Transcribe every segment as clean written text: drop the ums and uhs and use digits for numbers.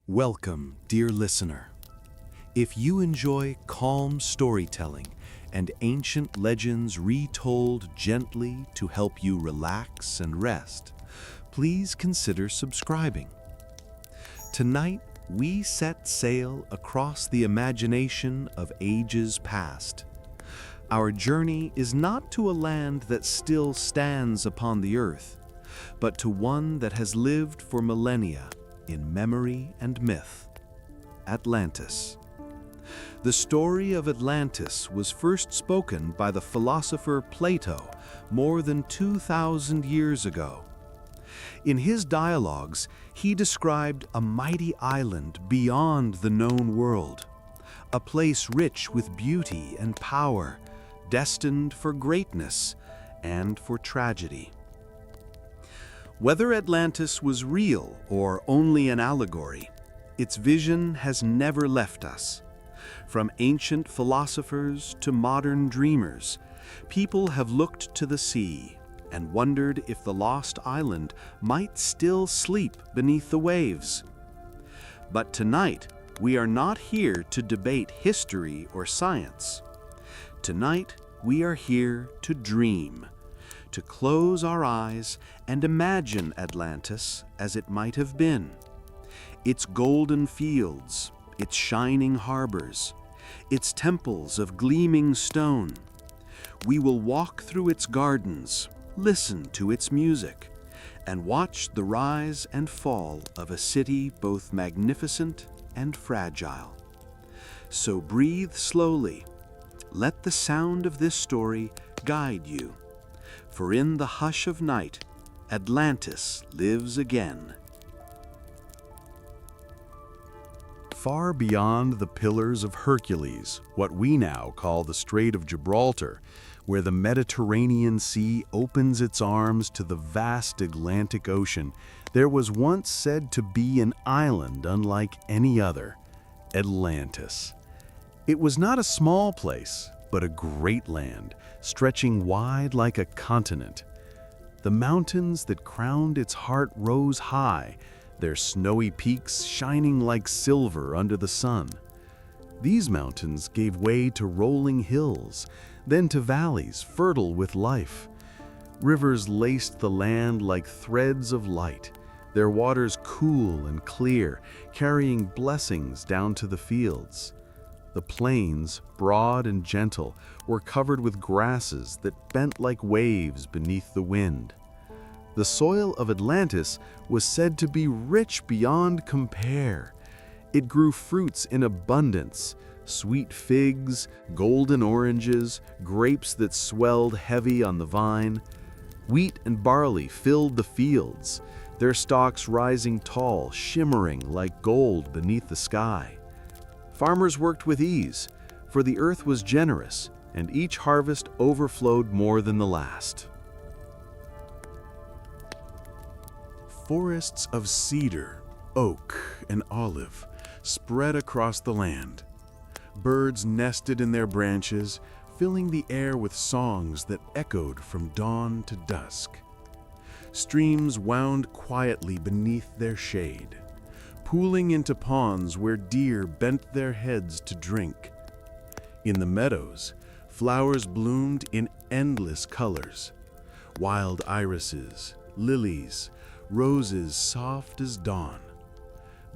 Welcome, dear listener. If you enjoy calm storytelling and ancient legends retold gently to help you relax and rest, please consider subscribing. Tonight, we set sail across the imagination of ages past. Our journey is not to a land that still stands upon the earth, but to one that has lived for millennia in memory and myth, Atlantis. The story of Atlantis was first spoken by the philosopher Plato more than 2,000 years ago. In his dialogues, he described a mighty island beyond the known world, a place rich with beauty and power, destined for greatness and for tragedy. Whether Atlantis was real or only an allegory, its vision has never left us. From ancient philosophers to modern dreamers, people have looked to the sea and wondered if the lost island might still sleep beneath the waves. But tonight, we are not here to debate history or science. Tonight, we are here to dream, to close our eyes and imagine Atlantis as it might have been. Its golden fields, its shining harbors, its temples of gleaming stone. We will walk through its gardens, listen to its music, and watch the rise and fall of a city both magnificent and fragile. So breathe slowly. Let the sound of this story guide you. For in the hush of night, Atlantis lives again. Far beyond the Pillars of Hercules, what we now call the Strait of Gibraltar, where the Mediterranean Sea opens its arms to the vast Atlantic Ocean, there was once said to be an island unlike any other, Atlantis. It was not a small place, but a great land, stretching wide like a continent. The mountains that crowned its heart rose high, their snowy peaks shining like silver under the sun. These mountains gave way to rolling hills, then to valleys fertile with life. Rivers laced the land like threads of light, their waters cool and clear, carrying blessings down to the fields. The plains, broad and gentle, were covered with grasses that bent like waves beneath the wind. The soil of Atlantis was said to be rich beyond compare. It grew fruits in abundance, sweet figs, golden oranges, grapes that swelled heavy on the vine. Wheat and barley filled the fields, their stalks rising tall, shimmering like gold beneath the sky. Farmers worked with ease, for the earth was generous, and each harvest overflowed more than the last. Forests of cedar, oak, and olive spread across the land. Birds nested in their branches, filling the air with songs that echoed from dawn to dusk. Streams wound quietly beneath their shade, pooling into ponds where deer bent their heads to drink. In the meadows, flowers bloomed in endless colors. Wild irises, lilies, roses soft as dawn.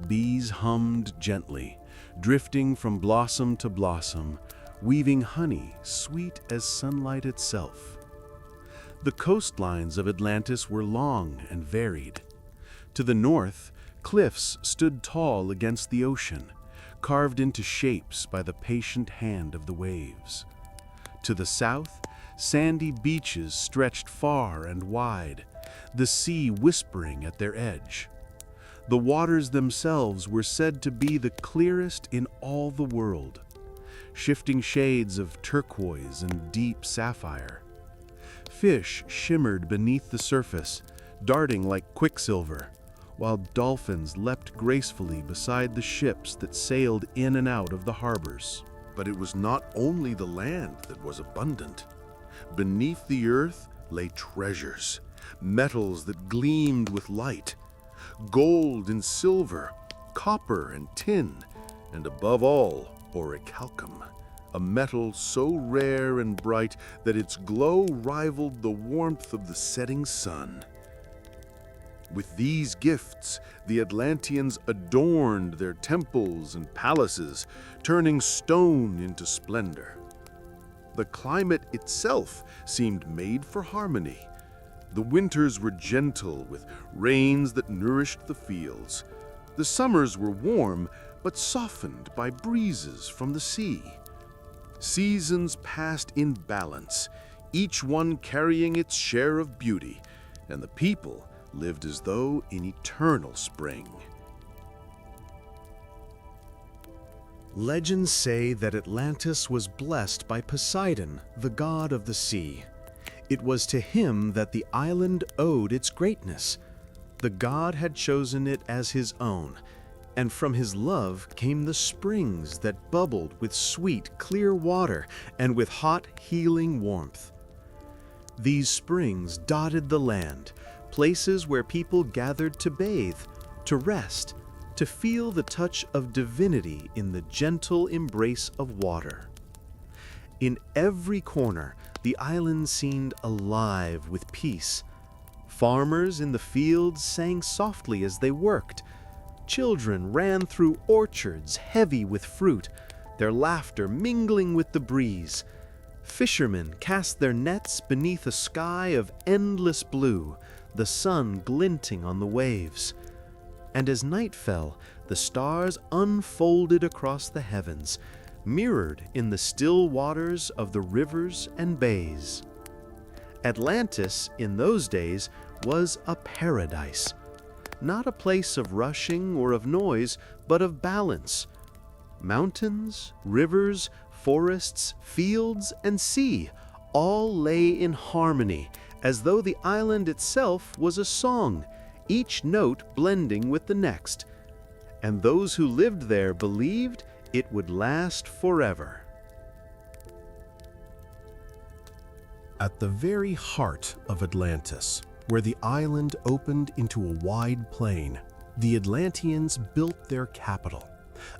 Bees hummed gently, drifting from blossom to blossom, weaving honey sweet as sunlight itself. The coastlines of Atlantis were long and varied. To the north, cliffs stood tall against the ocean, carved into shapes by the patient hand of the waves. To the south, sandy beaches stretched far and wide, the sea whispering at their edge. The waters themselves were said to be the clearest in all the world, shifting shades of turquoise and deep sapphire. Fish shimmered beneath the surface, darting like quicksilver, while dolphins leapt gracefully beside the ships that sailed in and out of the harbors. But it was not only the land that was abundant. Beneath the earth lay treasures, metals that gleamed with light. Gold and silver, copper and tin, and above all, orichalcum, a metal so rare and bright that its glow rivaled the warmth of the setting sun. With these gifts, the Atlanteans adorned their temples and palaces, turning stone into splendor. The climate itself seemed made for harmony. The winters were gentle, with rains that nourished the fields. The summers were warm, but softened by breezes from the sea. Seasons passed in balance, each one carrying its share of beauty, and the people lived as though in eternal spring. Legends say that Atlantis was blessed by Poseidon, the god of the sea. It was to him that the island owed its greatness. The god had chosen it as his own, and from his love came the springs that bubbled with sweet, clear water and with hot, healing warmth. These springs dotted the land, places where people gathered to bathe, to rest, to feel the touch of divinity in the gentle embrace of water. In every corner, the island seemed alive with peace. Farmers in the fields sang softly as they worked. Children ran through orchards heavy with fruit, their laughter mingling with the breeze. Fishermen cast their nets beneath a sky of endless blue, the sun glinting on the waves. And as night fell, the stars unfolded across the heavens, mirrored in the still waters of the rivers and bays. Atlantis, in those days, was a paradise, not a place of rushing or of noise, but of balance. Mountains, rivers, forests, fields, and sea all lay in harmony, as though the island itself was a song, each note blending with the next. And those who lived there believed it would last forever. At the very heart of Atlantis, where the island opened into a wide plain, the Atlanteans built their capital,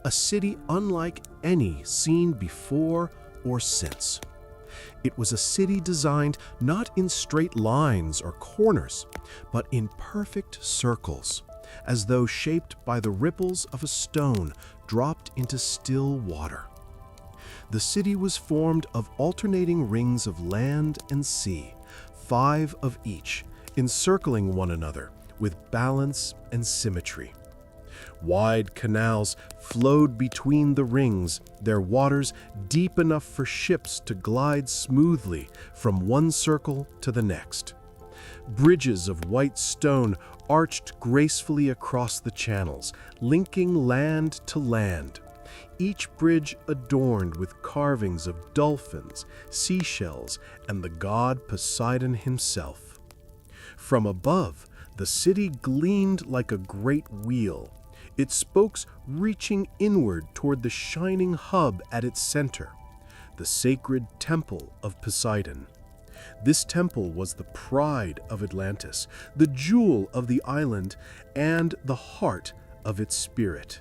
a city unlike any seen before or since. It was a city designed not in straight lines or corners, but in perfect circles, as though shaped by the ripples of a stone dropped into still water. The city was formed of alternating rings of land and sea, 5 of each, encircling one another with balance and symmetry. Wide canals flowed between the rings, their waters deep enough for ships to glide smoothly from one circle to the next. Bridges of white stone arched gracefully across the channels, linking land to land. Each bridge adorned with carvings of dolphins, seashells, and the god Poseidon himself. From above, the city gleamed like a great wheel, its spokes reaching inward toward the shining hub at its center, the sacred temple of Poseidon. This temple was the pride of Atlantis, the jewel of the island, and the heart of its spirit.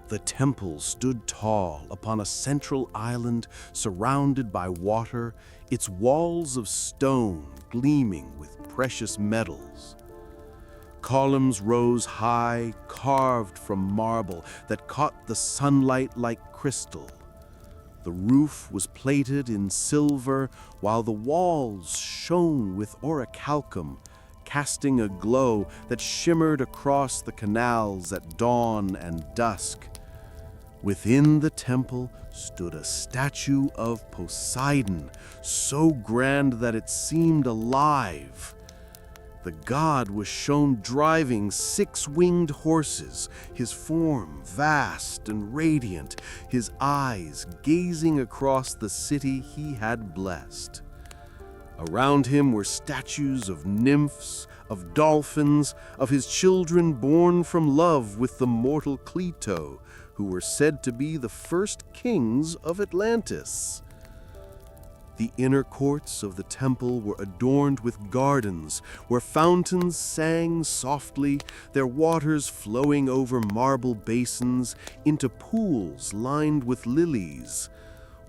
The temple stood tall upon a central island surrounded by water, its walls of stone gleaming with precious metals. Columns rose high, carved from marble that caught the sunlight like crystal. The roof was plated in silver, while the walls shone with orichalcum, casting a glow that shimmered across the canals at dawn and dusk. Within the temple stood a statue of Poseidon, so grand that it seemed alive. The god was shown driving 6-winged horses, his form vast and radiant, his eyes gazing across the city he had blessed. Around him were statues of nymphs, of dolphins, of his children born from love with the mortal Cleito, who were said to be the first kings of Atlantis. The inner courts of the temple were adorned with gardens, where fountains sang softly, their waters flowing over marble basins into pools lined with lilies.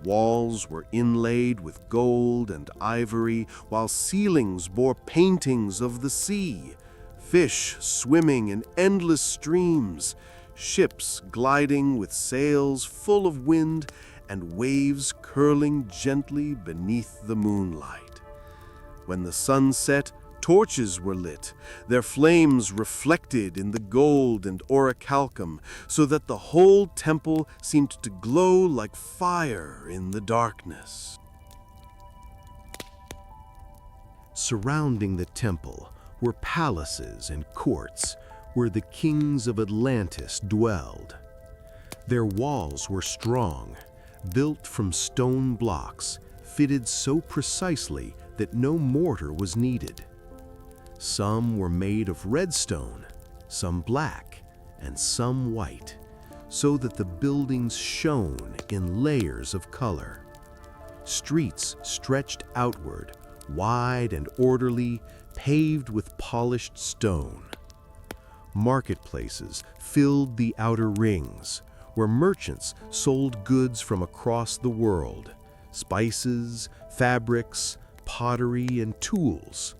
Walls were inlaid with gold and ivory, while ceilings bore paintings of the sea, fish swimming in endless streams, ships gliding with sails full of wind, and waves curling gently beneath the moonlight. When the sun set, torches were lit, their flames reflected in the gold and orichalcum, so that the whole temple seemed to glow like fire in the darkness. Surrounding the temple were palaces and courts where the kings of Atlantis dwelled. Their walls were strong, built from stone blocks, fitted so precisely that no mortar was needed. Some were made of red stone, some black, and some white, so that the buildings shone in layers of color. Streets stretched outward, wide and orderly, paved with polished stone. Marketplaces filled the outer rings, where merchants sold goods from across the world, spices, fabrics, pottery, and tools.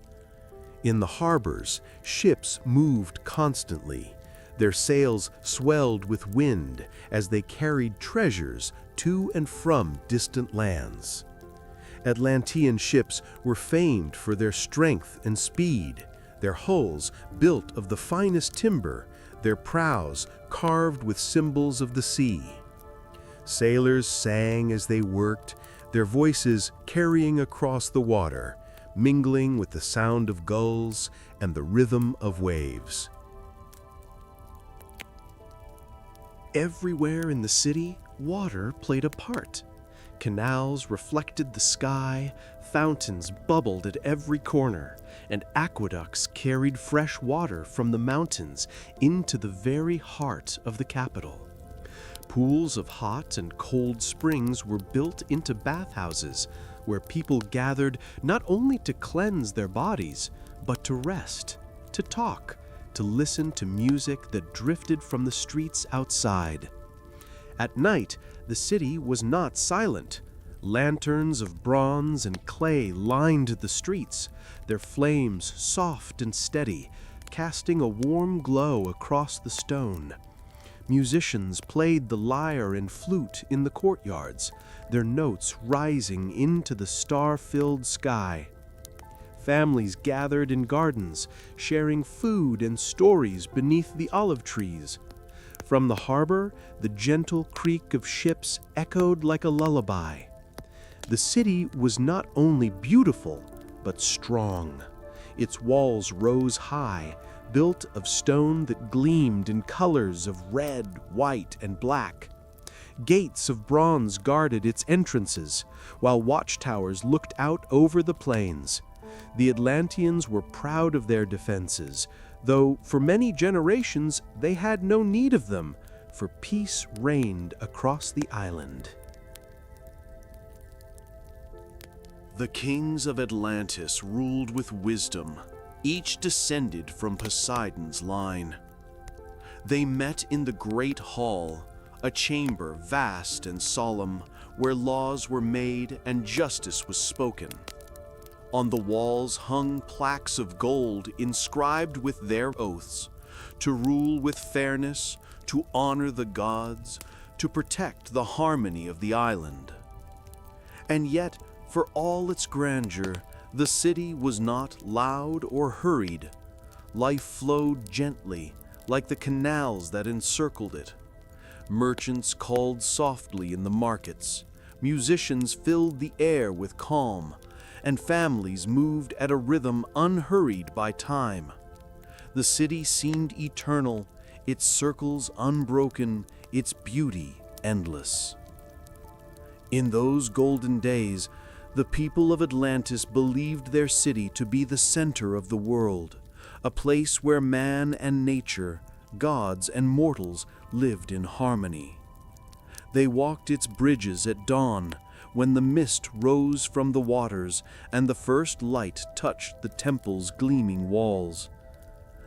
In the harbors, ships moved constantly. Their sails swelled with wind as they carried treasures to and from distant lands. Atlantean ships were famed for their strength and speed, their hulls built of the finest timber, their prows carved with symbols of the sea. Sailors sang as they worked, their voices carrying across the water, mingling with the sound of gulls and the rhythm of waves. Everywhere in the city, water played a part. Canals reflected the sky, fountains bubbled at every corner, and aqueducts carried fresh water from the mountains into the very heart of the capital. Pools of hot and cold springs were built into bathhouses, where people gathered not only to cleanse their bodies, but to rest, to talk, to listen to music that drifted from the streets outside. At night, the city was not silent. Lanterns of bronze and clay lined the streets, their flames soft and steady, casting a warm glow across the stone. Musicians played the lyre and flute in the courtyards, their notes rising into the star-filled sky. Families gathered in gardens, sharing food and stories beneath the olive trees. From the harbor, the gentle creak of ships echoed like a lullaby. The city was not only beautiful, but strong. Its walls rose high, built of stone that gleamed in colors of red, white, and black. Gates of bronze guarded its entrances, while watchtowers looked out over the plains. The Atlanteans were proud of their defenses, though for many generations they had no need of them, for peace reigned across the island. The kings of Atlantis ruled with wisdom, each descended from Poseidon's line. They met in the Great Hall, a chamber vast and solemn, where laws were made and justice was spoken. On the walls hung plaques of gold inscribed with their oaths, to rule with fairness, to honor the gods, to protect the harmony of the island. And yet, for all its grandeur, the city was not loud or hurried. Life flowed gently, like the canals that encircled it. Merchants called softly in the markets, musicians filled the air with calm, and families moved at a rhythm unhurried by time. The city seemed eternal, its circles unbroken, its beauty endless. In those golden days, the people of Atlantis believed their city to be the center of the world, a place where man and nature, gods and mortals lived in harmony. They walked its bridges at dawn, when the mist rose from the waters and the first light touched the temple's gleaming walls.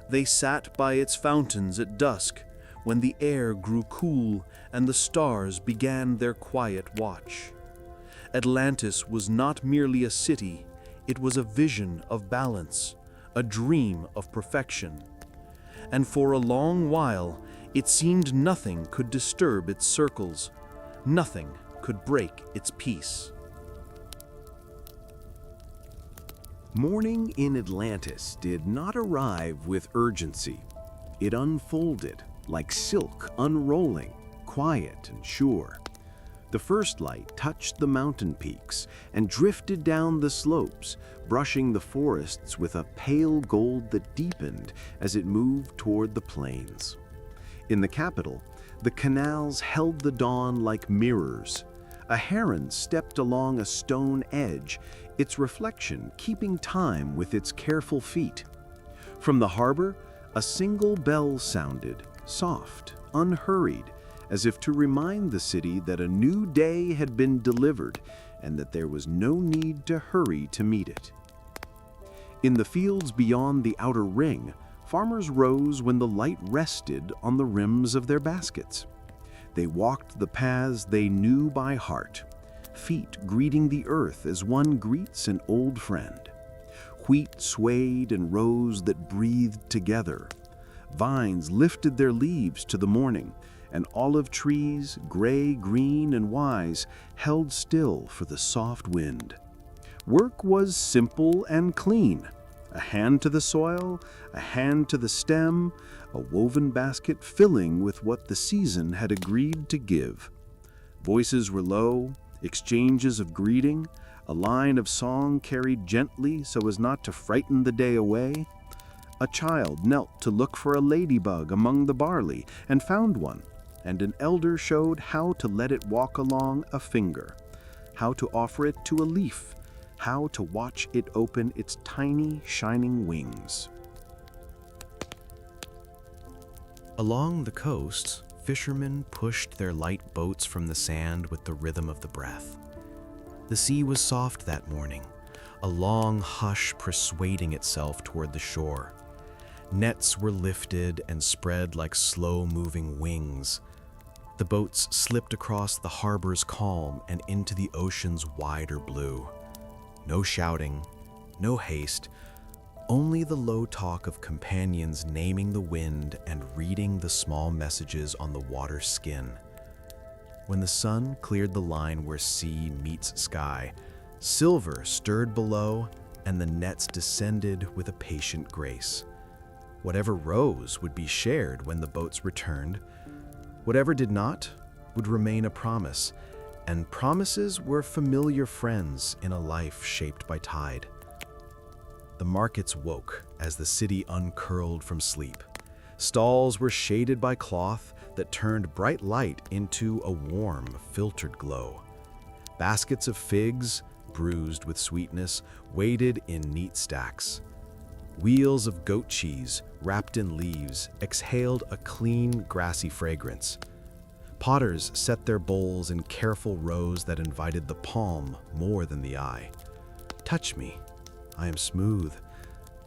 They sat by its fountains at dusk, when the air grew cool and the stars began their quiet watch. Atlantis was not merely a city, it was a vision of balance, a dream of perfection. And for a long while, it seemed nothing could disturb its circles, nothing could break its peace. Morning in Atlantis did not arrive with urgency. It unfolded like silk unrolling, quiet and sure. The first light touched the mountain peaks and drifted down the slopes, brushing the forests with a pale gold that deepened as it moved toward the plains. In the capital, the canals held the dawn like mirrors. A heron stepped along a stone edge, its reflection keeping time with its careful feet. From the harbor, a single bell sounded, soft, unhurried, as if to remind the city that a new day had been delivered and that there was no need to hurry to meet it. In the fields beyond the outer ring, farmers rose when the light rested on the rims of their baskets. They walked the paths they knew by heart, feet greeting the earth as one greets an old friend. Wheat swayed in rows that breathed together. Vines lifted their leaves to the morning, and olive trees, gray, green, and wise, held still for the soft wind. Work was simple and clean. A hand to the soil, a hand to the stem, a woven basket filling with what the season had agreed to give. Voices were low, exchanges of greeting, a line of song carried gently so as not to frighten the day away. A child knelt to look for a ladybug among the barley and found one, and an elder showed how to let it walk along a finger, how to offer it to a leaf, how to watch it open its tiny, shining wings. Along the coast, fishermen pushed their light boats from the sand with the rhythm of the breath. The sea was soft that morning, a long hush persuading itself toward the shore. Nets were lifted and spread like slow-moving wings. The boats slipped across the harbor's calm and into the ocean's wider blue. No shouting, no haste, only the low talk of companions naming the wind and reading the small messages on the water's skin. When the sun cleared the line where sea meets sky, silver stirred below and the nets descended with a patient grace. Whatever rose would be shared when the boats returned. Whatever did not would remain a promise, and promises were familiar friends in a life shaped by tide. The markets woke as the city uncurled from sleep. Stalls were shaded by cloth that turned bright light into a warm, filtered glow. Baskets of figs, bruised with sweetness, waited in neat stacks. Wheels of goat cheese, wrapped in leaves, exhaled a clean, grassy fragrance. Potters set their bowls in careful rows that invited the palm more than the eye. Touch me, I am smooth.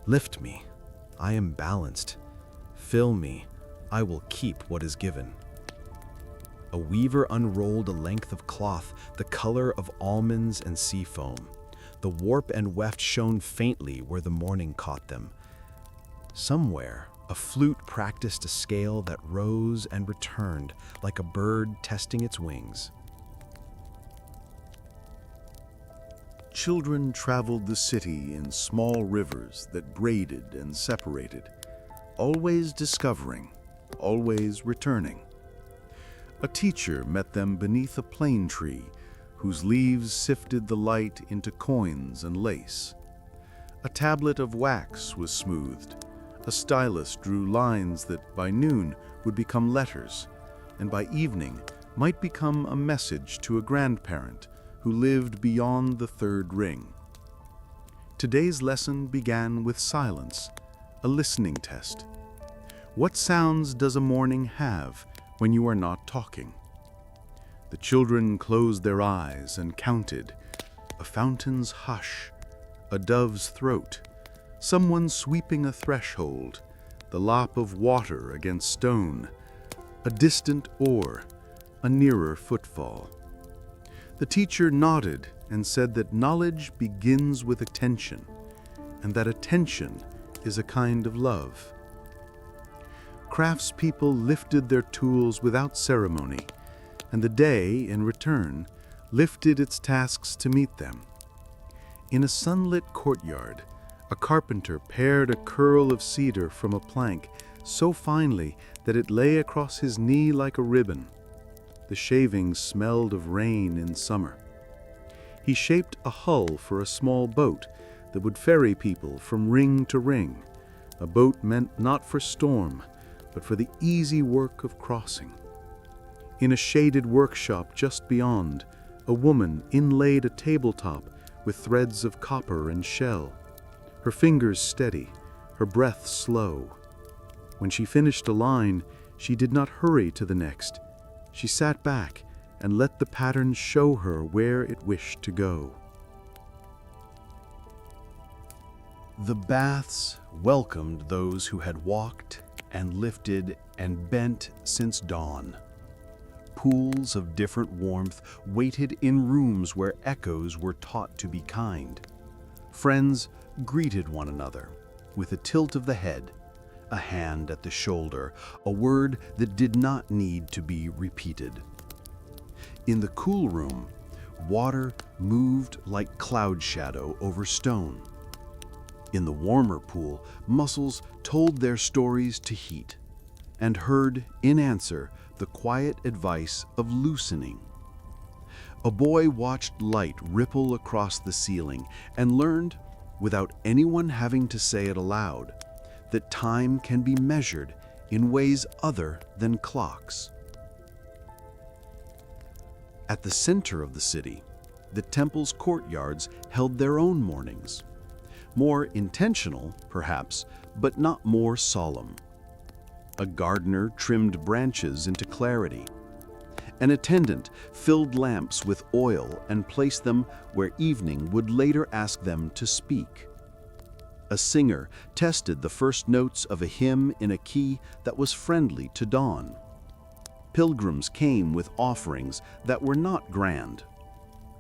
Lift me, I am balanced. Fill me, I will keep what is given. A weaver unrolled a length of cloth, the color of almonds and sea foam. The warp and weft shone faintly where the morning caught them. Somewhere, a flute practiced a scale that rose and returned like a bird testing its wings. Children traveled the city in small rivers that braided and separated, always discovering, always returning. A teacher met them beneath a plane tree whose leaves sifted the light into coins and lace. A tablet of wax was smoothed. A stylus drew lines that by noon would become letters, and by evening might become a message to a grandparent who lived beyond the third ring. Today's lesson began with silence, a listening test. What sounds does a morning have when you are not talking? The children closed their eyes and counted. A fountain's hush, a dove's throat, someone sweeping a threshold, the lap of water against stone, a distant oar, a nearer footfall. The teacher nodded and said that knowledge begins with attention, and that attention is a kind of love. Craftspeople lifted their tools without ceremony, and the day, in return, lifted its tasks to meet them. In a sunlit courtyard, a carpenter pared a curl of cedar from a plank so finely that it lay across his knee like a ribbon. The shavings smelled of rain in summer. He shaped a hull for a small boat that would ferry people from ring to ring, a boat meant not for storm, but for the easy work of crossing. In a shaded workshop just beyond, a woman inlaid a tabletop with threads of copper and shell, her fingers steady, her breath slow. When she finished a line, she did not hurry to the next. She sat back and let the pattern show her where it wished to go. The baths welcomed those who had walked and lifted and bent since dawn. Pools of different warmth waited in rooms where echoes were taught to be kind. Friends greeted one another with a tilt of the head, a hand at the shoulder, a word that did not need to be repeated. In the cool room, water moved like cloud shadow over stone. In the warmer pool, muscles told their stories to heat, and heard, in answer, the quiet advice of loosening. A boy watched light ripple across the ceiling and learned, without anyone having to say it aloud, that time can be measured in ways other than clocks. At the center of the city, the temple's courtyards held their own mornings. More intentional, perhaps, but not more solemn. A gardener trimmed branches into clarity. An attendant filled lamps with oil and placed them where evening would later ask them to speak. A singer tested the first notes of a hymn in a key that was friendly to dawn. Pilgrims came with offerings that were not grand.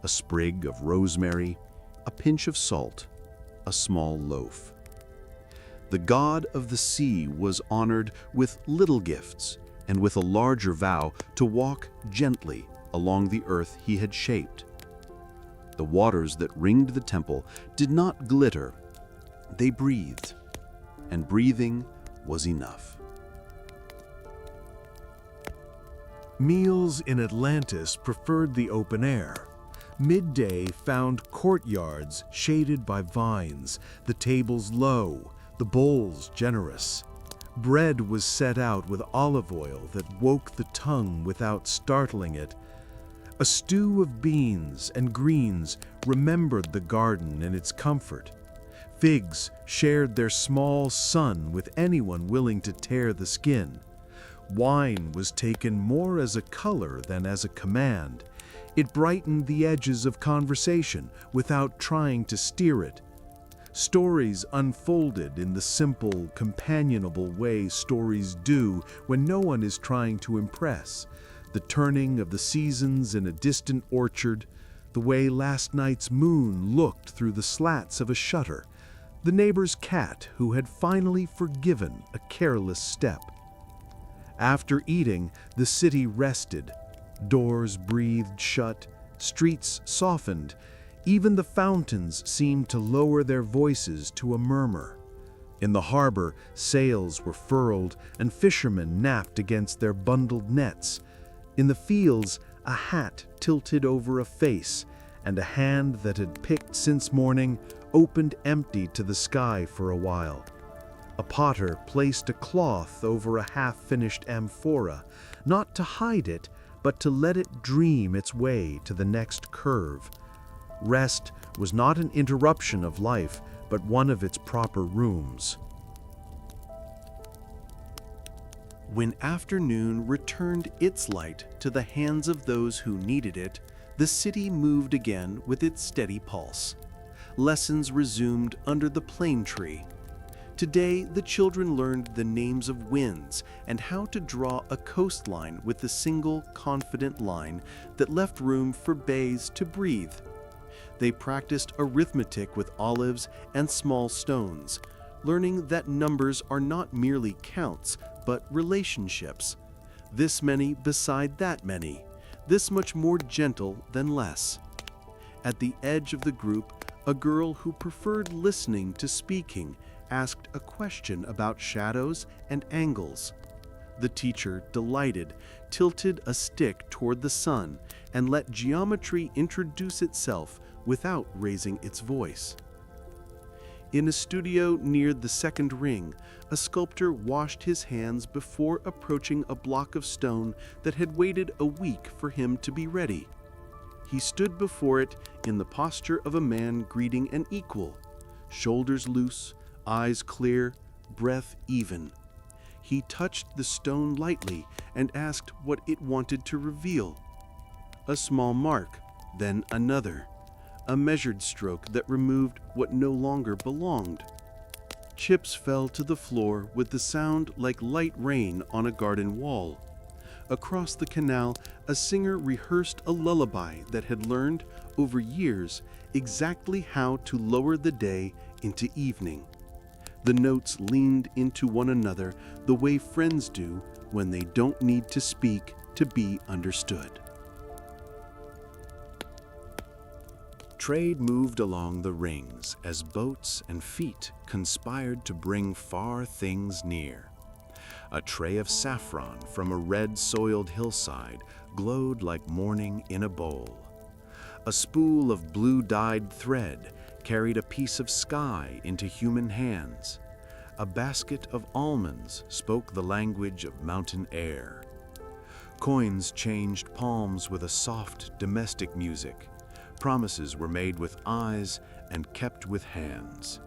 A sprig of rosemary, a pinch of salt, a small loaf. The god of the sea was honored with little gifts and with a larger vow to walk gently along the earth he had shaped. The waters that ringed the temple did not glitter, they breathed, and breathing was enough. Meals in Atlantis preferred the open air. Midday found courtyards shaded by vines, the tables low, the bowls generous. Bread was set out with olive oil that woke the tongue without startling it. A stew of beans and greens remembered the garden and its comfort. Figs shared their small sun with anyone willing to tear the skin. Wine was taken more as a color than as a command. It brightened the edges of conversation without trying to steer it. Stories unfolded in the simple, companionable way stories do when no one is trying to impress. The turning of the seasons in a distant orchard, the way last night's moon looked through the slats of a shutter, the neighbor's cat who had finally forgiven a careless step. After eating, the city rested. Doors breathed shut, streets softened. Even the fountains seemed to lower their voices to a murmur. In the harbor, sails were furled and fishermen napped against their bundled nets. In the fields, a hat tilted over a face, and a hand that had picked since morning opened empty to the sky for a while. A potter placed a cloth over a half-finished amphora, not to hide it, but to let it dream its way to the next curve. Rest was not an interruption of life, but one of its proper rooms. When afternoon returned its light to the hands of those who needed it, the city moved again with its steady pulse. Lessons resumed under the plane tree. Today, the children learned the names of winds and how to draw a coastline with a single, confident line that left room for bays to breathe. They practiced arithmetic with olives and small stones, learning that numbers are not merely counts, but relationships. This many beside that many, this much more gentle than less. At the edge of the group, a girl who preferred listening to speaking asked a question about shadows and angles. The teacher, delighted, tilted a stick toward the sun and let geometry introduce itself without raising its voice. In a studio near the second ring, a sculptor washed his hands before approaching a block of stone that had waited a week for him to be ready. He stood before it in the posture of a man greeting an equal, shoulders loose, eyes clear, breath even. He touched the stone lightly and asked what it wanted to reveal. A small mark, then another, a measured stroke that removed what no longer belonged. Chips fell to the floor with the sound like light rain on a garden wall. Across the canal, a singer rehearsed a lullaby that had learned, over years, exactly how to lower the day into evening. The notes leaned into one another the way friends do when they don't need to speak to be understood. Trade moved along the rings as boats and feet conspired to bring far things near. A tray of saffron from a red-soiled hillside glowed like morning in a bowl. A spool of blue-dyed thread carried a piece of sky into human hands. A basket of almonds spoke the language of mountain air. Coins changed palms with a soft, domestic music. Promises were made with eyes and kept with hands.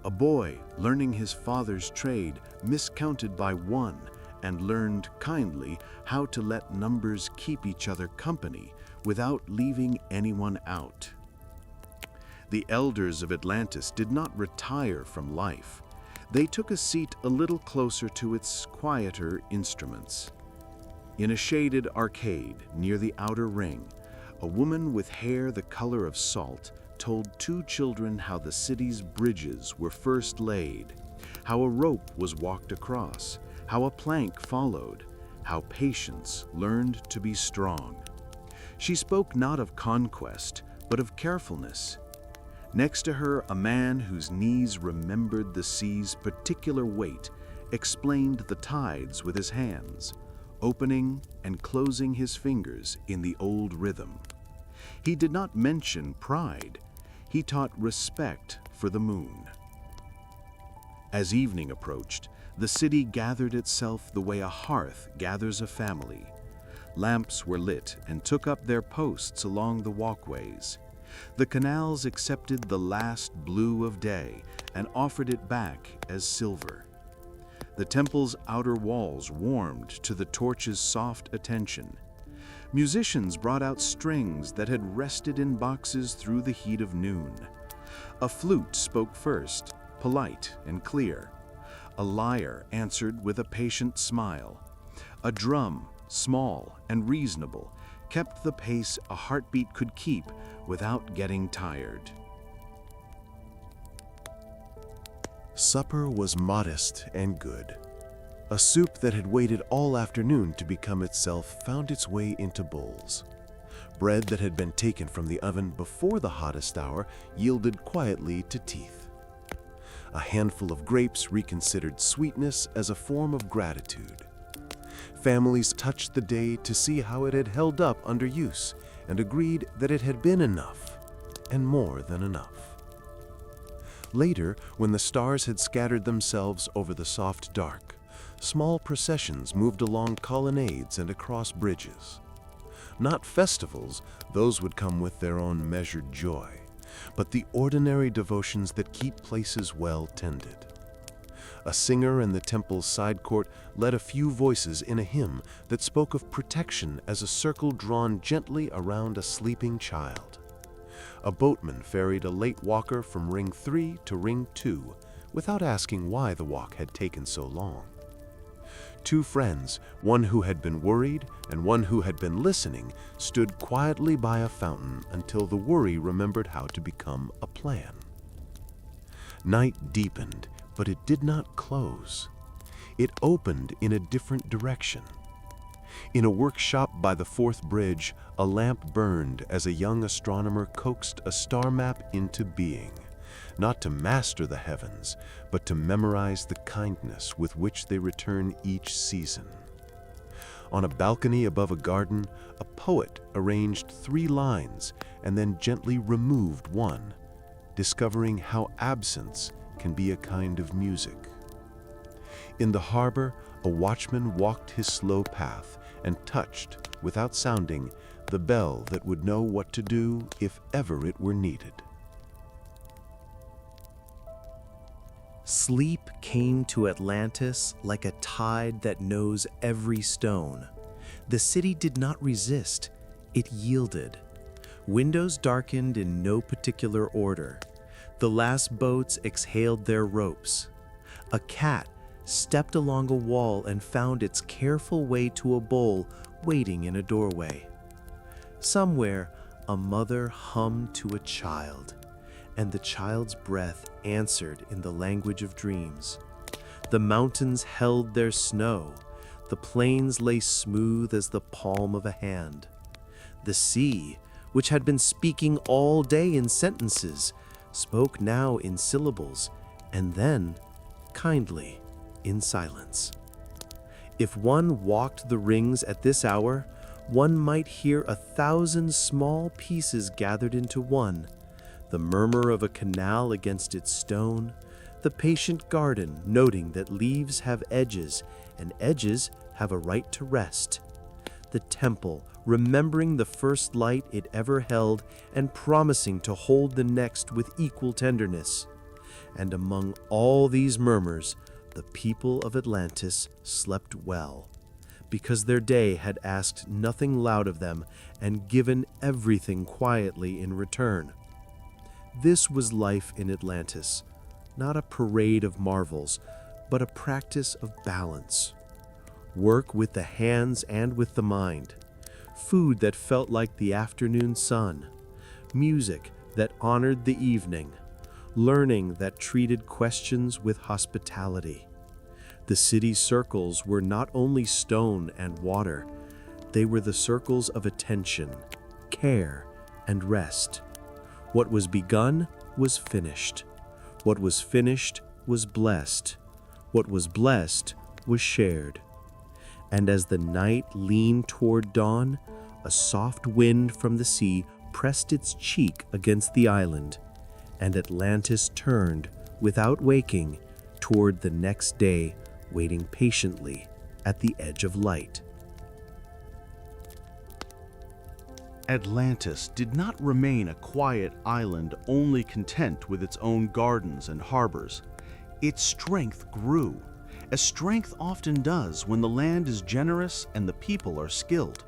A boy, learning his father's trade, miscounted by one and learned kindly how to let numbers keep each other company without leaving anyone out. The elders of Atlantis did not retire from life. They took a seat a little closer to its quieter instruments. In a shaded arcade near the outer ring, a woman with hair the color of salt told two children how the city's bridges were first laid, how a rope was walked across, how a plank followed, how patience learned to be strong. She spoke not of conquest, but of carefulness. Next to her, a man whose knees remembered the sea's particular weight explained the tides with his hands, opening and closing his fingers in the old rhythm. He did not mention pride. He taught respect for the moon. As evening approached, the city gathered itself the way a hearth gathers a family. Lamps were lit and took up their posts along the walkways. The canals accepted the last blue of day and offered it back as silver. The temple's outer walls warmed to the torch's soft attention. Musicians brought out strings that had rested in boxes through the heat of noon. A flute spoke first, polite and clear. A lyre answered with a patient smile. A drum, small and reasonable, kept the pace a heartbeat could keep without getting tired. Supper was modest and good. A soup that had waited all afternoon to become itself found its way into bowls. Bread that had been taken from the oven before the hottest hour yielded quietly to teeth. A handful of grapes reconsidered sweetness as a form of gratitude. Families touched the day to see how it had held up under use and agreed that it had been enough, and more than enough. Later, when the stars had scattered themselves over the soft dark, small processions moved along colonnades and across bridges. Not festivals, those would come with their own measured joy, but the ordinary devotions that keep places well tended. A singer in the temple's side court led a few voices in a hymn that spoke of protection as a circle drawn gently around a sleeping child. A boatman ferried a late walker from Ring 3 to Ring 2 without asking why the walk had taken so long. Two friends, one who had been worried and one who had been listening, stood quietly by a fountain until the worry remembered how to become a plan. Night deepened, but it did not close. It opened in a different direction. In a workshop by the fourth bridge, a lamp burned as a young astronomer coaxed a star map into being, not to master the heavens, but to memorize the kindness with which they return each season. On a balcony above a garden, a poet arranged 3 lines and then gently removed one, discovering how absence can be a kind of music. In the harbor, a watchman walked his slow path and touched, without sounding, the bell that would know what to do if ever it were needed. Sleep came to Atlantis like a tide that knows every stone. The city did not resist, it yielded. Windows darkened in no particular order. The last boats exhaled their ropes. A cat stepped along a wall and found its careful way to a bowl waiting in a doorway. Somewhere, a mother hummed to a child, and the child's breath answered in the language of dreams. The mountains held their snow. The plains lay smooth as the palm of a hand. The sea, which had been speaking all day in sentences, spoke now in syllables, and then, kindly, in silence. If one walked the rings at this hour, one might hear 1,000 small pieces gathered into one, the murmur of a canal against its stone, the patient garden noting that leaves have edges and edges have a right to rest, the temple remembering the first light it ever held and promising to hold the next with equal tenderness. And among all these murmurs, the people of Atlantis slept well, because their day had asked nothing loud of them and given everything quietly in return. This was life in Atlantis, not a parade of marvels, but a practice of balance. Work with the hands and with the mind. Food that felt like the afternoon sun. Music that honored the evening. Learning that treated questions with hospitality. The city circles were not only stone and water, they were the circles of attention, care, and rest. What was begun was finished. What was finished was blessed. What was blessed was shared. And as the night leaned toward dawn, a soft wind from the sea pressed its cheek against the island, and Atlantis turned, without waking, toward the next day, waiting patiently at the edge of light. Atlantis did not remain a quiet island only content with its own gardens and harbors. Its strength grew, as strength often does when the land is generous and the people are skilled.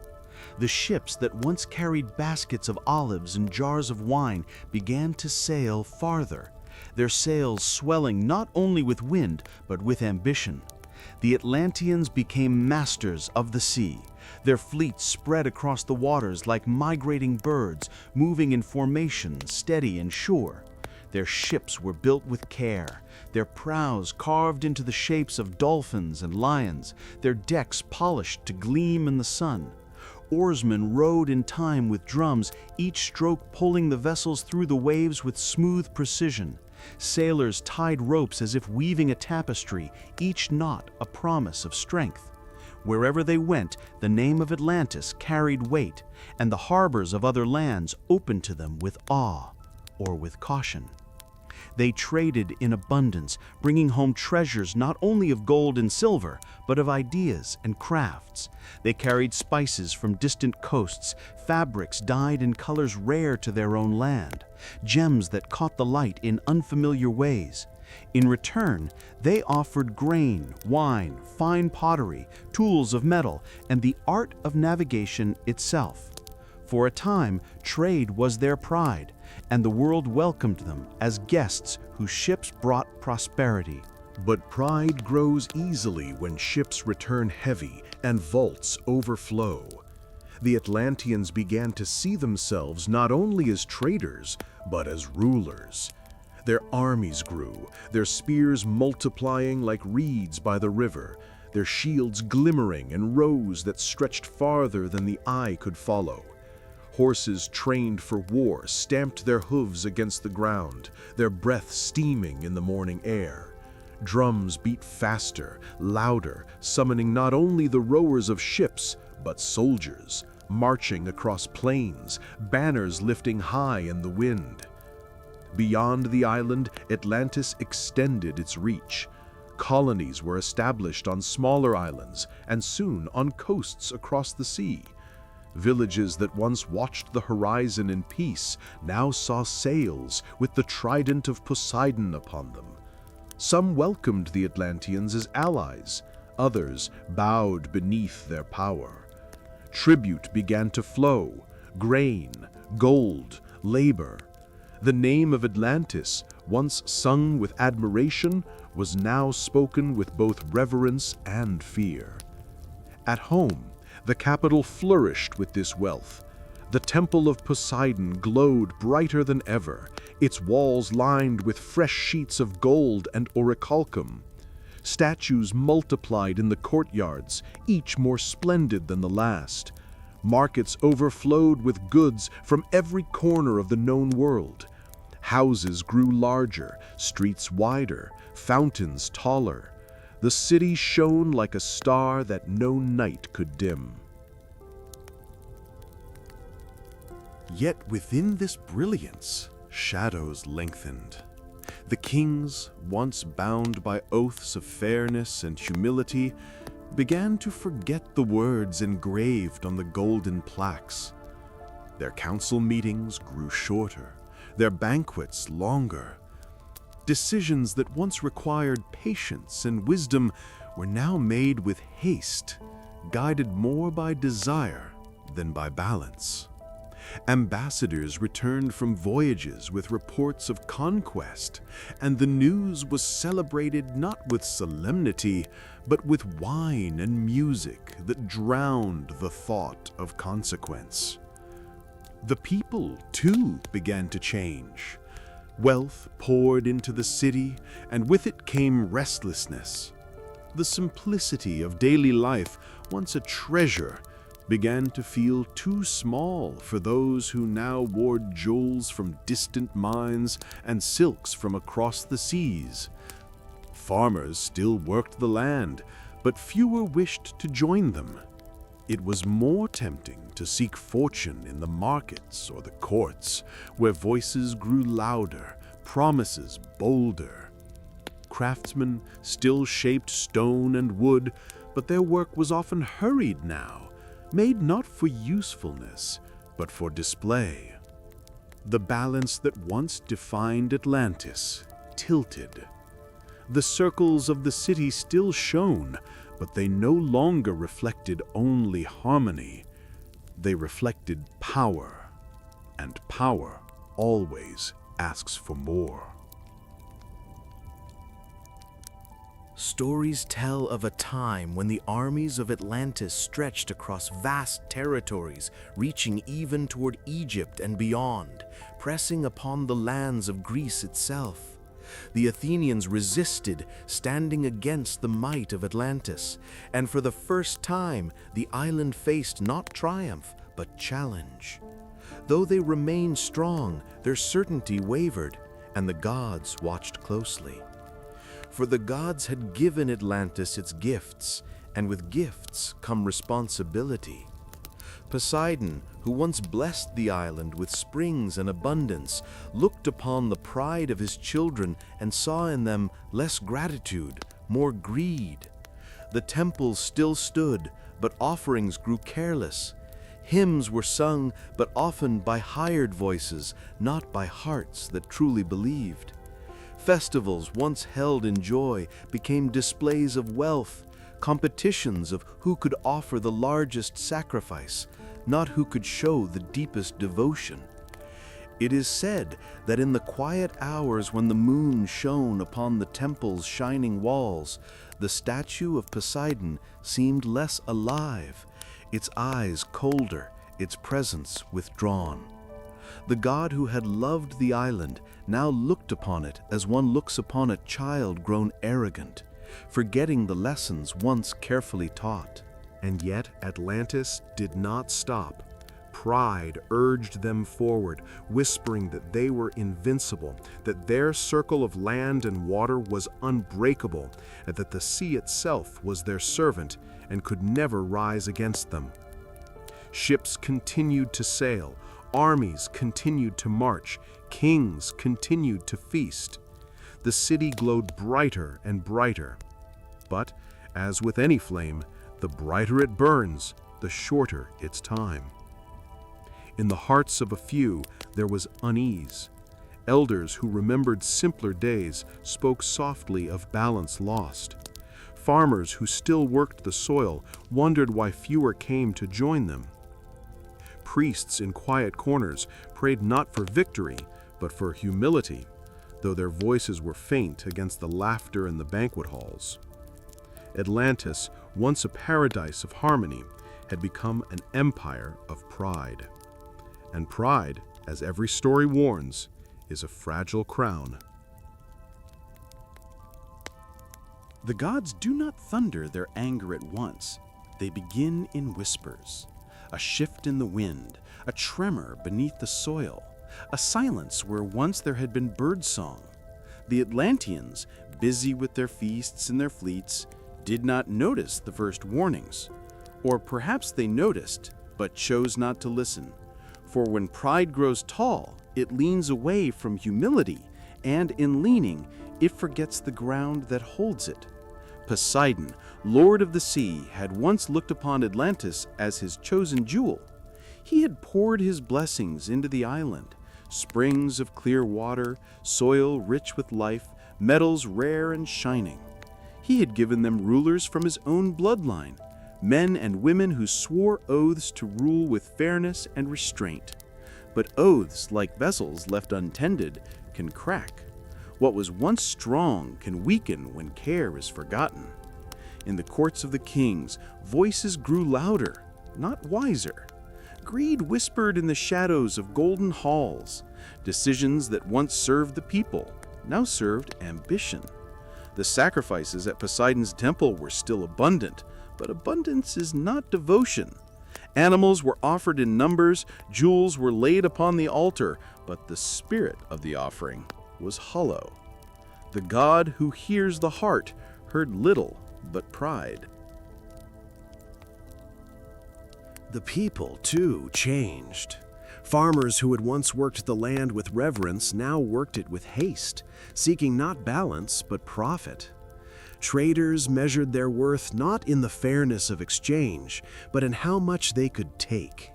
The ships that once carried baskets of olives and jars of wine began to sail farther, their sails swelling not only with wind but with ambition. The Atlanteans became masters of the sea. Their fleets spread across the waters like migrating birds, moving in formation, steady and sure. Their ships were built with care, their prows carved into the shapes of dolphins and lions, their decks polished to gleam in the sun. Oarsmen rowed in time with drums, each stroke pulling the vessels through the waves with smooth precision. Sailors tied ropes as if weaving a tapestry, each knot a promise of strength. Wherever they went, the name of Atlantis carried weight, and the harbors of other lands opened to them with awe or with caution. They traded in abundance, bringing home treasures not only of gold and silver, but of ideas and crafts. They carried spices from distant coasts, fabrics dyed in colors rare to their own land, gems that caught the light in unfamiliar ways. In return, they offered grain, wine, fine pottery, tools of metal, and the art of navigation itself. For a time, trade was their pride, and the world welcomed them as guests whose ships brought prosperity. But pride grows easily when ships return heavy and vaults overflow. The Atlanteans began to see themselves not only as traders, but as rulers. Their armies grew, their spears multiplying like reeds by the river, their shields glimmering in rows that stretched farther than the eye could follow. Horses trained for war stamped their hooves against the ground, their breath steaming in the morning air. Drums beat faster, louder, summoning not only the rowers of ships, but soldiers, marching across plains, banners lifting high in the wind. Beyond the island, Atlantis extended its reach. Colonies were established on smaller islands and soon on coasts across the sea. Villages that once watched the horizon in peace now saw sails with the trident of Poseidon upon them. Some welcomed the Atlanteans as allies, others bowed beneath their power. Tribute began to flow, grain, gold, labor. The name of Atlantis, once sung with admiration, was now spoken with both reverence and fear. At home, the capital flourished with this wealth. The temple of Poseidon glowed brighter than ever, its walls lined with fresh sheets of gold and orichalcum. Statues multiplied in the courtyards, each more splendid than the last. Markets overflowed with goods from every corner of the known world. Houses grew larger, streets wider, fountains taller. The city shone like a star that no night could dim. Yet within this brilliance, shadows lengthened. The kings, once bound by oaths of fairness and humility, began to forget the words engraved on the golden plaques. Their council meetings grew shorter, their banquets longer. Decisions that once required patience and wisdom were now made with haste, guided more by desire than by balance. Ambassadors returned from voyages with reports of conquest, and the news was celebrated not with solemnity, but with wine and music that drowned the thought of consequence. The people, too, began to change. Wealth poured into the city, and with it came restlessness. The simplicity of daily life, once a treasure, began to feel too small for those who now wore jewels from distant mines and silks from across the seas. Farmers still worked the land, but fewer wished to join them. It was more tempting to seek fortune in the markets or the courts, where voices grew louder, promises bolder. Craftsmen still shaped stone and wood, but their work was often hurried now, made not for usefulness, but for display. The balance that once defined Atlantis tilted. The circles of the city still shone, but they no longer reflected only harmony. They reflected power, and power always asks for more. Stories tell of a time when the armies of Atlantis stretched across vast territories, reaching even toward Egypt and beyond, pressing upon the lands of Greece itself. The Athenians resisted, standing against the might of Atlantis, and for the first time, the island faced not triumph, but challenge. Though they remained strong, their certainty wavered, and the gods watched closely. For the gods had given Atlantis its gifts, and with gifts come responsibility. Poseidon, who once blessed the island with springs and abundance, looked upon the pride of his children and saw in them less gratitude, more greed. The temples still stood, but offerings grew careless. Hymns were sung, but often by hired voices, not by hearts that truly believed. Festivals once held in joy became displays of wealth, competitions of who could offer the largest sacrifice, not who could show the deepest devotion. It is said that in the quiet hours when the moon shone upon the temple's shining walls, the statue of Poseidon seemed less alive, its eyes colder, its presence withdrawn. The god who had loved the island now looked upon it as one looks upon a child grown arrogant, forgetting the lessons once carefully taught. And yet Atlantis did not stop. Pride urged them forward, whispering that they were invincible, that their circle of land and water was unbreakable, and that the sea itself was their servant and could never rise against them. Ships continued to sail, armies continued to march, kings continued to feast. The city glowed brighter and brighter. But, as with any flame, the brighter it burns, the shorter its time. In the hearts of a few, there was unease. Elders who remembered simpler days spoke softly of balance lost. Farmers who still worked the soil wondered why fewer came to join them. Priests in quiet corners prayed not for victory, but for humility, though their voices were faint against the laughter in the banquet halls. Atlantis, once a paradise of harmony, had become an empire of pride. And pride, as every story warns, is a fragile crown. The gods do not thunder their anger at once. They begin in whispers. A shift in the wind, a tremor beneath the soil, a silence where once there had been birdsong. The Atlanteans, busy with their feasts and their fleets, did not notice the first warnings. Or perhaps they noticed, but chose not to listen. For when pride grows tall, it leans away from humility, and in leaning, it forgets the ground that holds it. Poseidon, lord of the sea, had once looked upon Atlantis as his chosen jewel. He had poured his blessings into the island, springs of clear water, soil rich with life, metals rare and shining. He had given them rulers from his own bloodline, men and women who swore oaths to rule with fairness and restraint. But oaths, like vessels left untended, can crack. What was once strong can weaken when care is forgotten. In the courts of the kings, voices grew louder, not wiser. Greed whispered in the shadows of golden halls. Decisions that once served the people now served ambition. The sacrifices at Poseidon's temple were still abundant, but abundance is not devotion. Animals were offered in numbers, jewels were laid upon the altar, but the spirit of the offering was hollow. The God who hears the heart heard little but pride. The people, too, changed. Farmers who had once worked the land with reverence now worked it with haste, seeking not balance but profit. Traders measured their worth not in the fairness of exchange, but in how much they could take.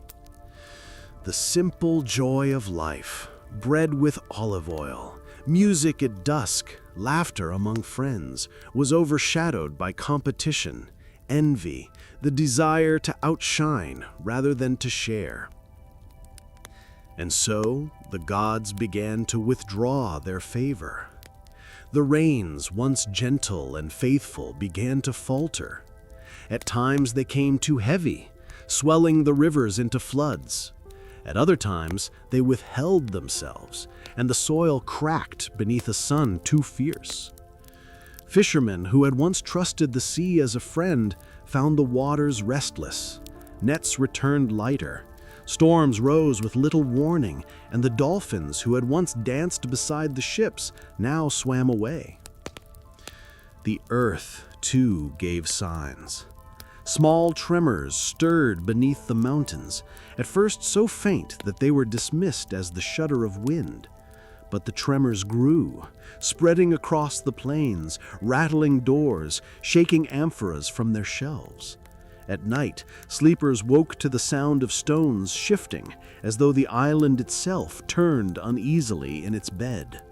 The simple joy of life, bread with olive oil, music at dusk, laughter among friends, was overshadowed by competition, envy, the desire to outshine rather than to share. And so the gods began to withdraw their favor. The rains, once gentle and faithful, began to falter. At times they came too heavy, swelling the rivers into floods. At other times they withheld themselves, and the soil cracked beneath a sun too fierce. Fishermen who had once trusted the sea as a friend found the waters restless. Nets returned lighter. Storms rose with little warning, and the dolphins who had once danced beside the ships now swam away. The earth, too, gave signs. Small tremors stirred beneath the mountains, at first so faint that they were dismissed as the shudder of wind. But the tremors grew, spreading across the plains, rattling doors, shaking amphoras from their shelves. At night, sleepers woke to the sound of stones shifting, as though the island itself turned uneasily in its bed.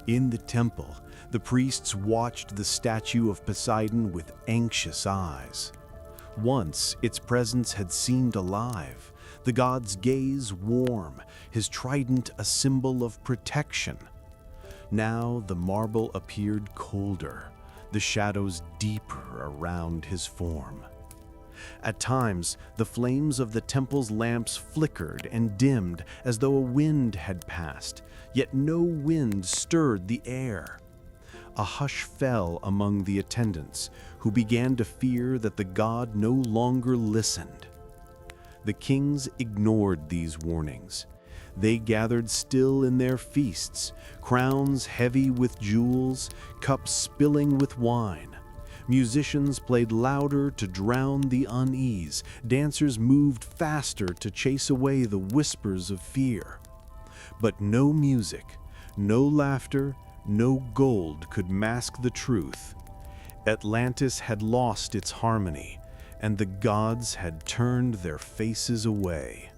In the temple, the priests watched the statue of Poseidon with anxious eyes. Once, its presence had seemed alive, the god's gaze warm, his trident a symbol of protection. Now the marble appeared colder, the shadows deeper around his form. At times, the flames of the temple's lamps flickered and dimmed as though a wind had passed, yet no wind stirred the air. A hush fell among the attendants, who began to fear that the god no longer listened. The kings ignored these warnings. They gathered still in their feasts, crowns heavy with jewels, cups spilling with wine. Musicians played louder to drown the unease. Dancers moved faster to chase away the whispers of fear. But no music, no laughter, no gold could mask the truth. Atlantis had lost its harmony, and the gods had turned their faces away.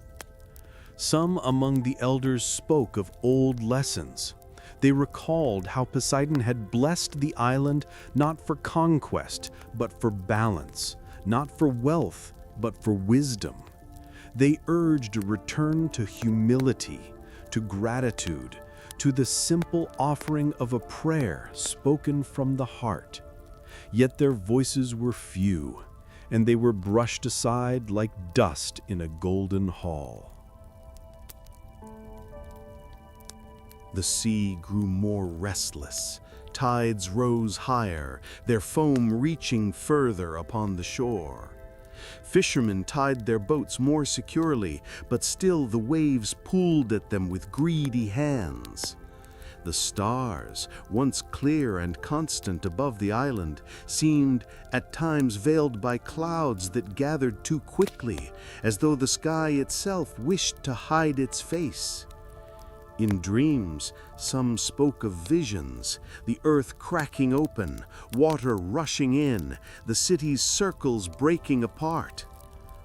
Some among the elders spoke of old lessons. They recalled how Poseidon had blessed the island not for conquest, but for balance, not for wealth, but for wisdom. They urged a return to humility, to gratitude, to the simple offering of a prayer spoken from the heart. Yet their voices were few, and they were brushed aside like dust in a golden hall. The sea grew more restless. Tides rose higher, their foam reaching further upon the shore. Fishermen tied their boats more securely, but still the waves pulled at them with greedy hands. The stars, once clear and constant above the island, seemed at times veiled by clouds that gathered too quickly, as though the sky itself wished to hide its face. In dreams, some spoke of visions, the earth cracking open, water rushing in, the city's circles breaking apart.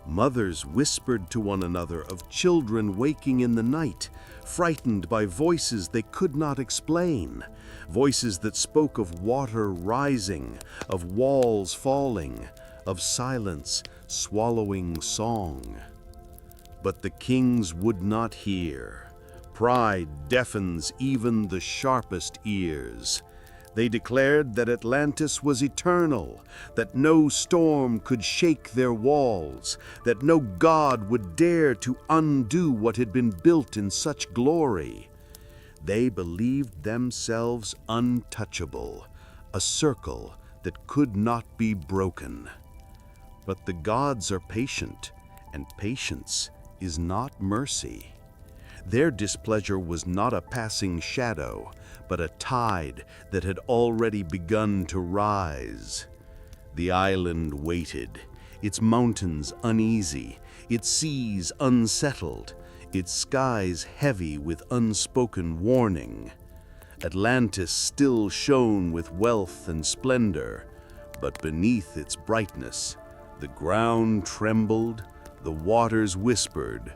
Mothers whispered to one another of children waking in the night, frightened by voices they could not explain, voices that spoke of water rising, of walls falling, of silence swallowing song. But the kings would not hear. Pride deafens even the sharpest ears. They declared that Atlantis was eternal, that no storm could shake their walls, that no god would dare to undo what had been built in such glory. They believed themselves untouchable, a circle that could not be broken. But the gods are patient, and patience is not mercy. Their displeasure was not a passing shadow, but a tide that had already begun to rise. The island waited, its mountains uneasy, its seas unsettled, its skies heavy with unspoken warning. Atlantis still shone with wealth and splendor, but beneath its brightness, the ground trembled, the waters whispered,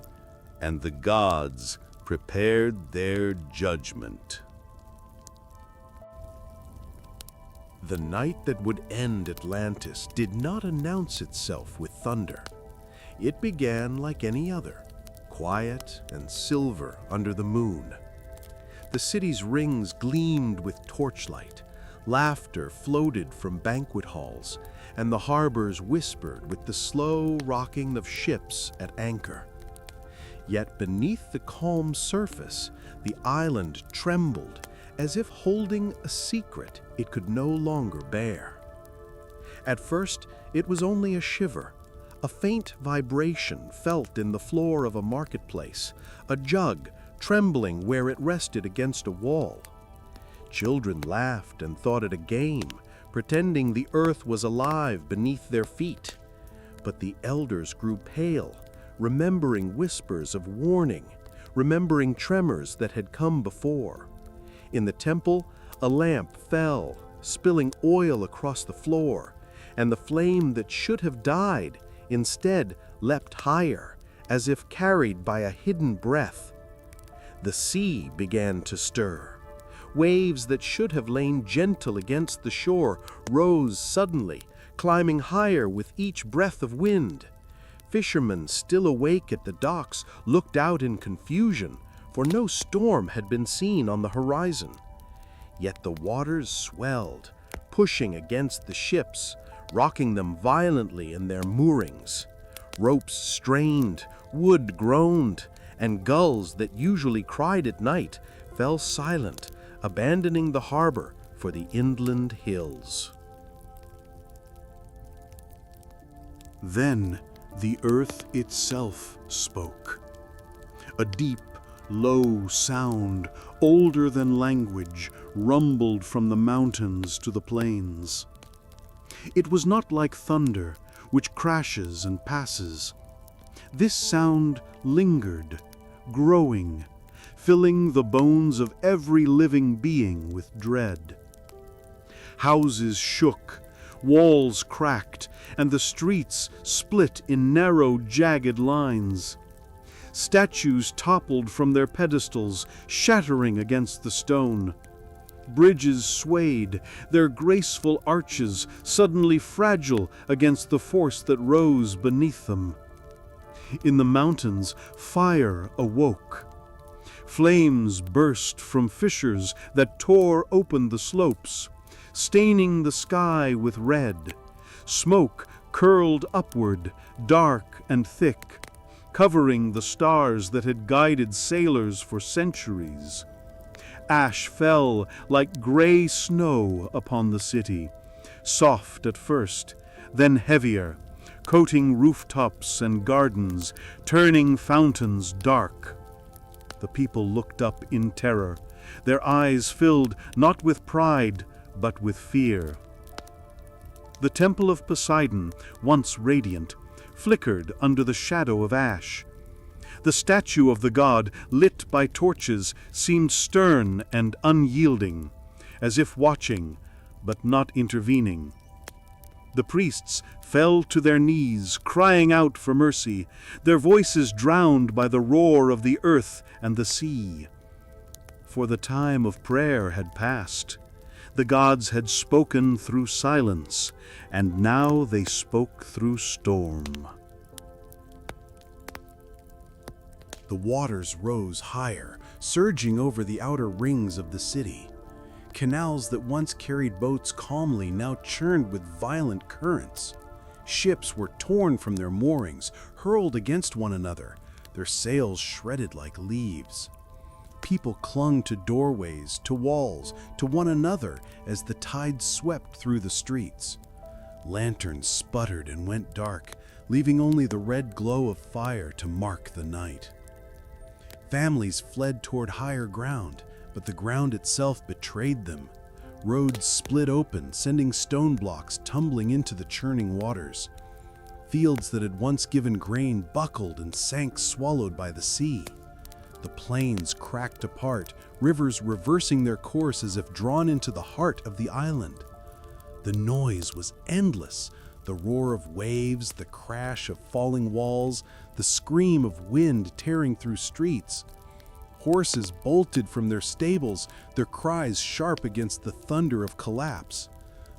and the gods prepared their judgment. The night that would end Atlantis did not announce itself with thunder. It began like any other, quiet and silver under the moon. The city's rings gleamed with torchlight, laughter floated from banquet halls, and the harbors whispered with the slow rocking of ships at anchor. Yet beneath the calm surface, the island trembled, as if holding a secret it could no longer bear. At first, it was only a shiver, a faint vibration felt in the floor of a marketplace, a jug trembling where it rested against a wall. Children laughed and thought it a game, pretending the earth was alive beneath their feet. But the elders grew pale, remembering whispers of warning, remembering tremors that had come before. In the temple, a lamp fell, spilling oil across the floor, and the flame that should have died instead leapt higher, as if carried by a hidden breath. The sea began to stir. Waves that should have lain gentle against the shore rose suddenly, climbing higher with each breath of wind. Fishermen, still awake at the docks, looked out in confusion, for no storm had been seen on the horizon. Yet the waters swelled, pushing against the ships, rocking them violently in their moorings. Ropes strained, wood groaned, and gulls that usually cried at night fell silent, abandoning the harbor for the inland hills. Then the earth itself spoke. A deep, low sound, older than language, rumbled from the mountains to the plains. It was not like thunder, which crashes and passes. This sound lingered, growing, filling the bones of every living being with dread. Houses shook, walls cracked, and the streets split in narrow, jagged lines. Statues toppled from their pedestals, shattering against the stone. Bridges swayed, their graceful arches suddenly fragile against the force that rose beneath them. In the mountains, fire awoke. Flames burst from fissures that tore open the slopes, staining the sky with red. Smoke curled upward, dark and thick, covering the stars that had guided sailors for centuries. Ash fell like gray snow upon the city, soft at first, then heavier, coating rooftops and gardens, turning fountains dark. The people looked up in terror, their eyes filled not with pride, but with fear. The temple of Poseidon, once radiant, flickered under the shadow of ash. The statue of the god, lit by torches, seemed stern and unyielding, as if watching, but not intervening. The priests fell to their knees, crying out for mercy, their voices drowned by the roar of the earth and the sea. For the time of prayer had passed. The gods had spoken through silence, and now they spoke through storm. The waters rose higher, surging over the outer rings of the city. Canals that once carried boats calmly now churned with violent currents. Ships were torn from their moorings, hurled against one another, their sails shredded like leaves. People clung to doorways, to walls, to one another as the tide swept through the streets. Lanterns sputtered and went dark, leaving only the red glow of fire to mark the night. Families fled toward higher ground, but the ground itself betrayed them. Roads split open, sending stone blocks tumbling into the churning waters. Fields that had once given grain buckled and sank, swallowed by the sea. The plains cracked apart, rivers reversing their course as if drawn into the heart of the island. The noise was endless, the roar of waves, the crash of falling walls, the scream of wind tearing through streets. Horses bolted from their stables, their cries sharp against the thunder of collapse.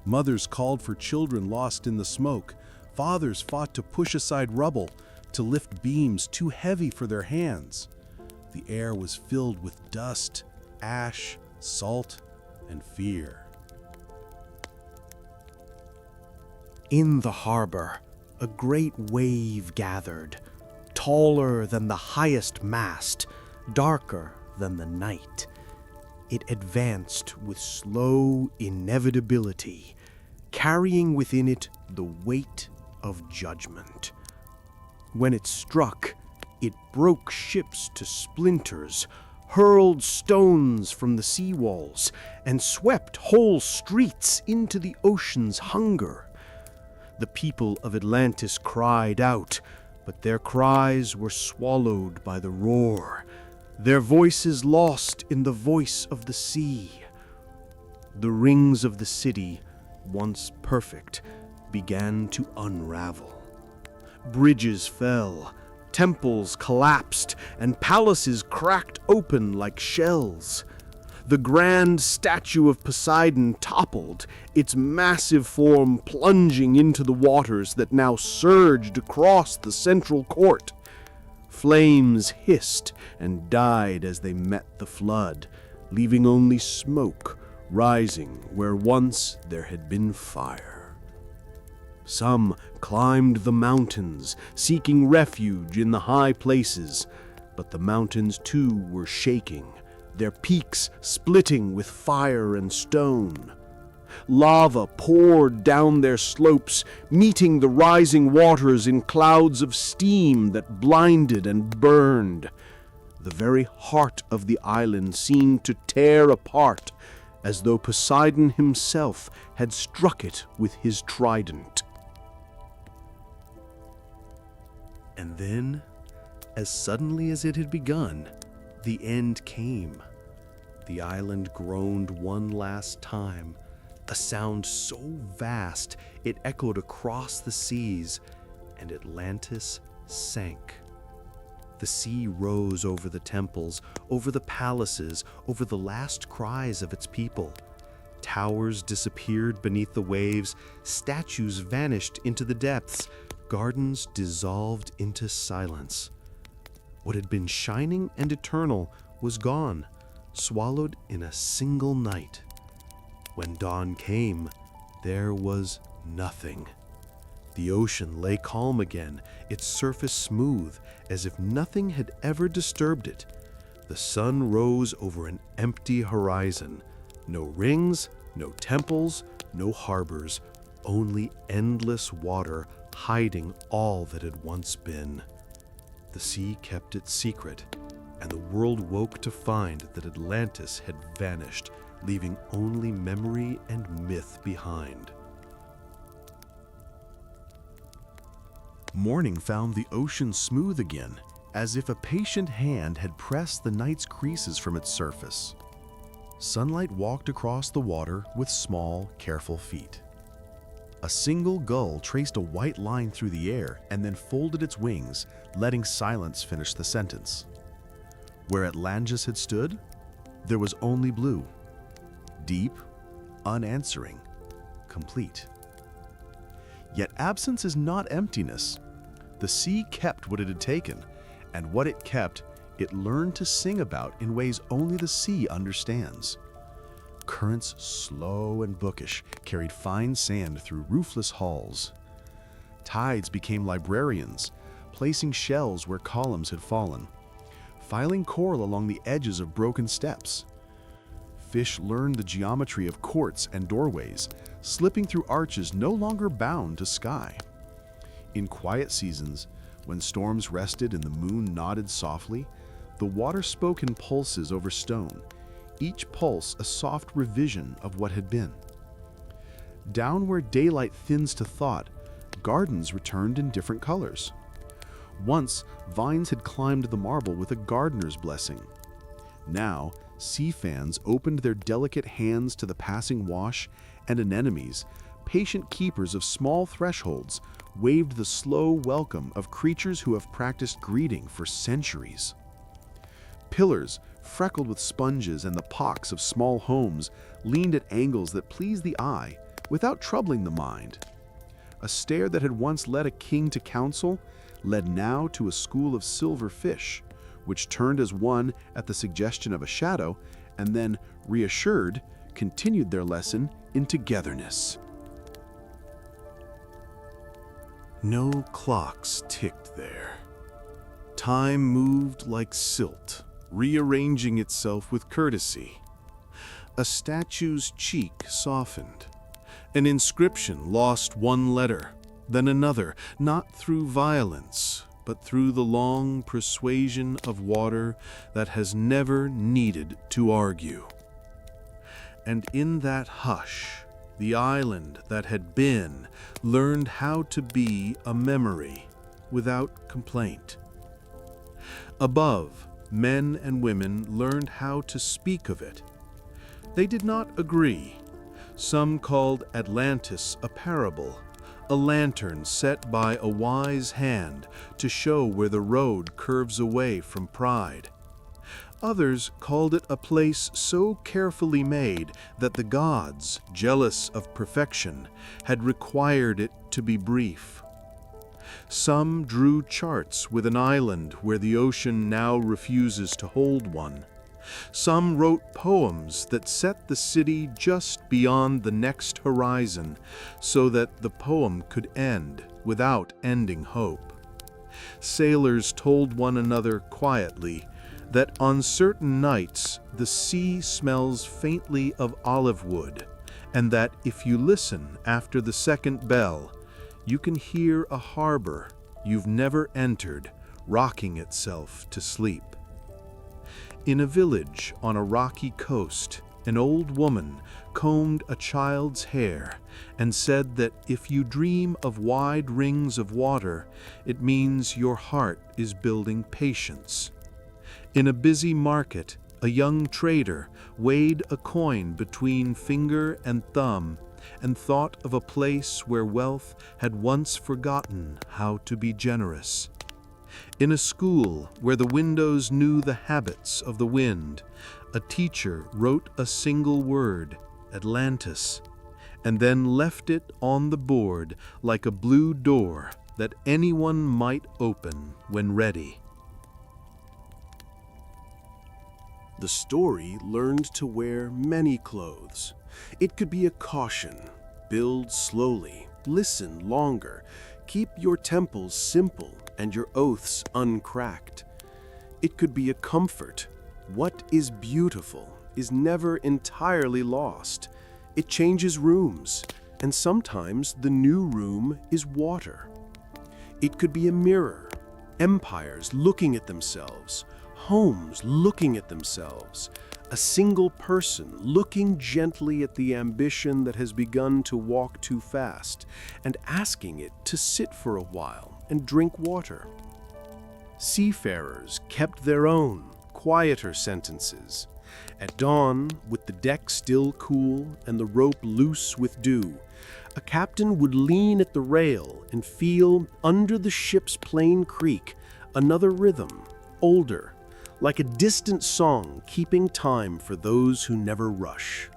Mothers called for children lost in the smoke. Fathers fought to push aside rubble, to lift beams too heavy for their hands. The air was filled with dust, ash, salt, and fear. In the harbor, a great wave gathered, taller than the highest mast, darker than the night. It advanced with slow inevitability, carrying within it the weight of judgment. When it struck, it broke ships to splinters, hurled stones from the seawalls, and swept whole streets into the ocean's hunger. The people of Atlantis cried out, but their cries were swallowed by the roar, their voices lost in the voice of the sea. The rings of the city, once perfect, began to unravel. Bridges fell, temples collapsed, and palaces cracked open like shells. The grand statue of Poseidon toppled, its massive form plunging into the waters that now surged across the central court. Flames hissed and died as they met the flood, leaving only smoke rising where once there had been fire. Some climbed the mountains, seeking refuge in the high places, but the mountains too were shaking, their peaks splitting with fire and stone. Lava poured down their slopes, meeting the rising waters in clouds of steam that blinded and burned. The very heart of the island seemed to tear apart, as though Poseidon himself had struck it with his trident. And then, as suddenly as it had begun, the end came. The island groaned one last time, a sound so vast it echoed across the seas, and Atlantis sank. The sea rose over the temples, over the palaces, over the last cries of its people. Towers disappeared beneath the waves, statues vanished into the depths, gardens dissolved into silence. What had been shining and eternal was gone, swallowed in a single night. When dawn came, there was nothing. The ocean lay calm again, its surface smooth, as if nothing had ever disturbed it. The sun rose over an empty horizon. No rings, no temples, no harbors, only endless water hiding all that had once been. The sea kept its secret, and the world woke to find that Atlantis had vanished, leaving only memory and myth behind. Morning found the ocean smooth again, as if a patient hand had pressed the night's creases from its surface. Sunlight walked across the water with small, careful feet. A single gull traced a white line through the air and then folded its wings, letting silence finish the sentence. Where Atlantis had stood, there was only blue. Deep, unanswering, complete. Yet absence is not emptiness. The sea kept what it had taken, and what it kept, it learned to sing about in ways only the sea understands. Currents slow and bookish carried fine sand through roofless halls. Tides became librarians, placing shells where columns had fallen, filing coral along the edges of broken steps. Fish learned the geometry of courts and doorways, slipping through arches no longer bound to sky. In quiet seasons, when storms rested and the moon nodded softly, the water spoke in pulses over stone, each pulse a soft revision of what had been. Down where daylight thins to thought, gardens returned in different colors. Once, vines had climbed the marble with a gardener's blessing. Now, sea fans opened their delicate hands to the passing wash, and anemones, patient keepers of small thresholds, waved the slow welcome of creatures who have practiced greeting for centuries. Pillars, freckled with sponges and the pox of small homes, leaned at angles that pleased the eye without troubling the mind. A stair that had once led a king to council led now to a school of silver fish, which turned as one at the suggestion of a shadow, and then, reassured, continued their lesson in togetherness. No clocks ticked there. Time moved like silt, rearranging itself with courtesy. A statue's cheek softened. An inscription lost one letter, then another, not through violence, but through the long persuasion of water that has never needed to argue. And in that hush, the island that had been learned how to be a memory without complaint. Above, men and women learned how to speak of it. They did not agree. Some called Atlantis a parable, a lantern set by a wise hand to show where the road curves away from pride. Others called it a place so carefully made that the gods, jealous of perfection, had required it to be brief. Some drew charts with an island where the ocean now refuses to hold one. Some wrote poems that set the city just beyond the next horizon so that the poem could end without ending hope. Sailors told one another quietly that on certain nights the sea smells faintly of olive wood, and that if you listen after the second bell, you can hear a harbor you've never entered rocking itself to sleep. In a village on a rocky coast, an old woman combed a child's hair and said that if you dream of wide rings of water, it means your heart is building patience. In a busy market, a young trader weighed a coin between finger and thumb and thought of a place where wealth had once forgotten how to be generous. In a school where the windows knew the habits of the wind, a teacher wrote a single word, Atlantis, and then left it on the board like a blue door that anyone might open when ready. The story learned to wear many clothes. It could be a caution: build slowly, listen longer, keep your temples simple and your oaths uncracked. It could be a comfort: what is beautiful is never entirely lost. It changes rooms, and sometimes the new room is water. It could be a mirror: empires looking at themselves, homes looking at themselves, a single person looking gently at the ambition that has begun to walk too fast and asking it to sit for a while and drink water. Seafarers kept their own, quieter sentences. At dawn, with the deck still cool and the rope loose with dew, a captain would lean at the rail and feel, under the ship's plain creak, another rhythm, older, like a distant song keeping time for those who never rush.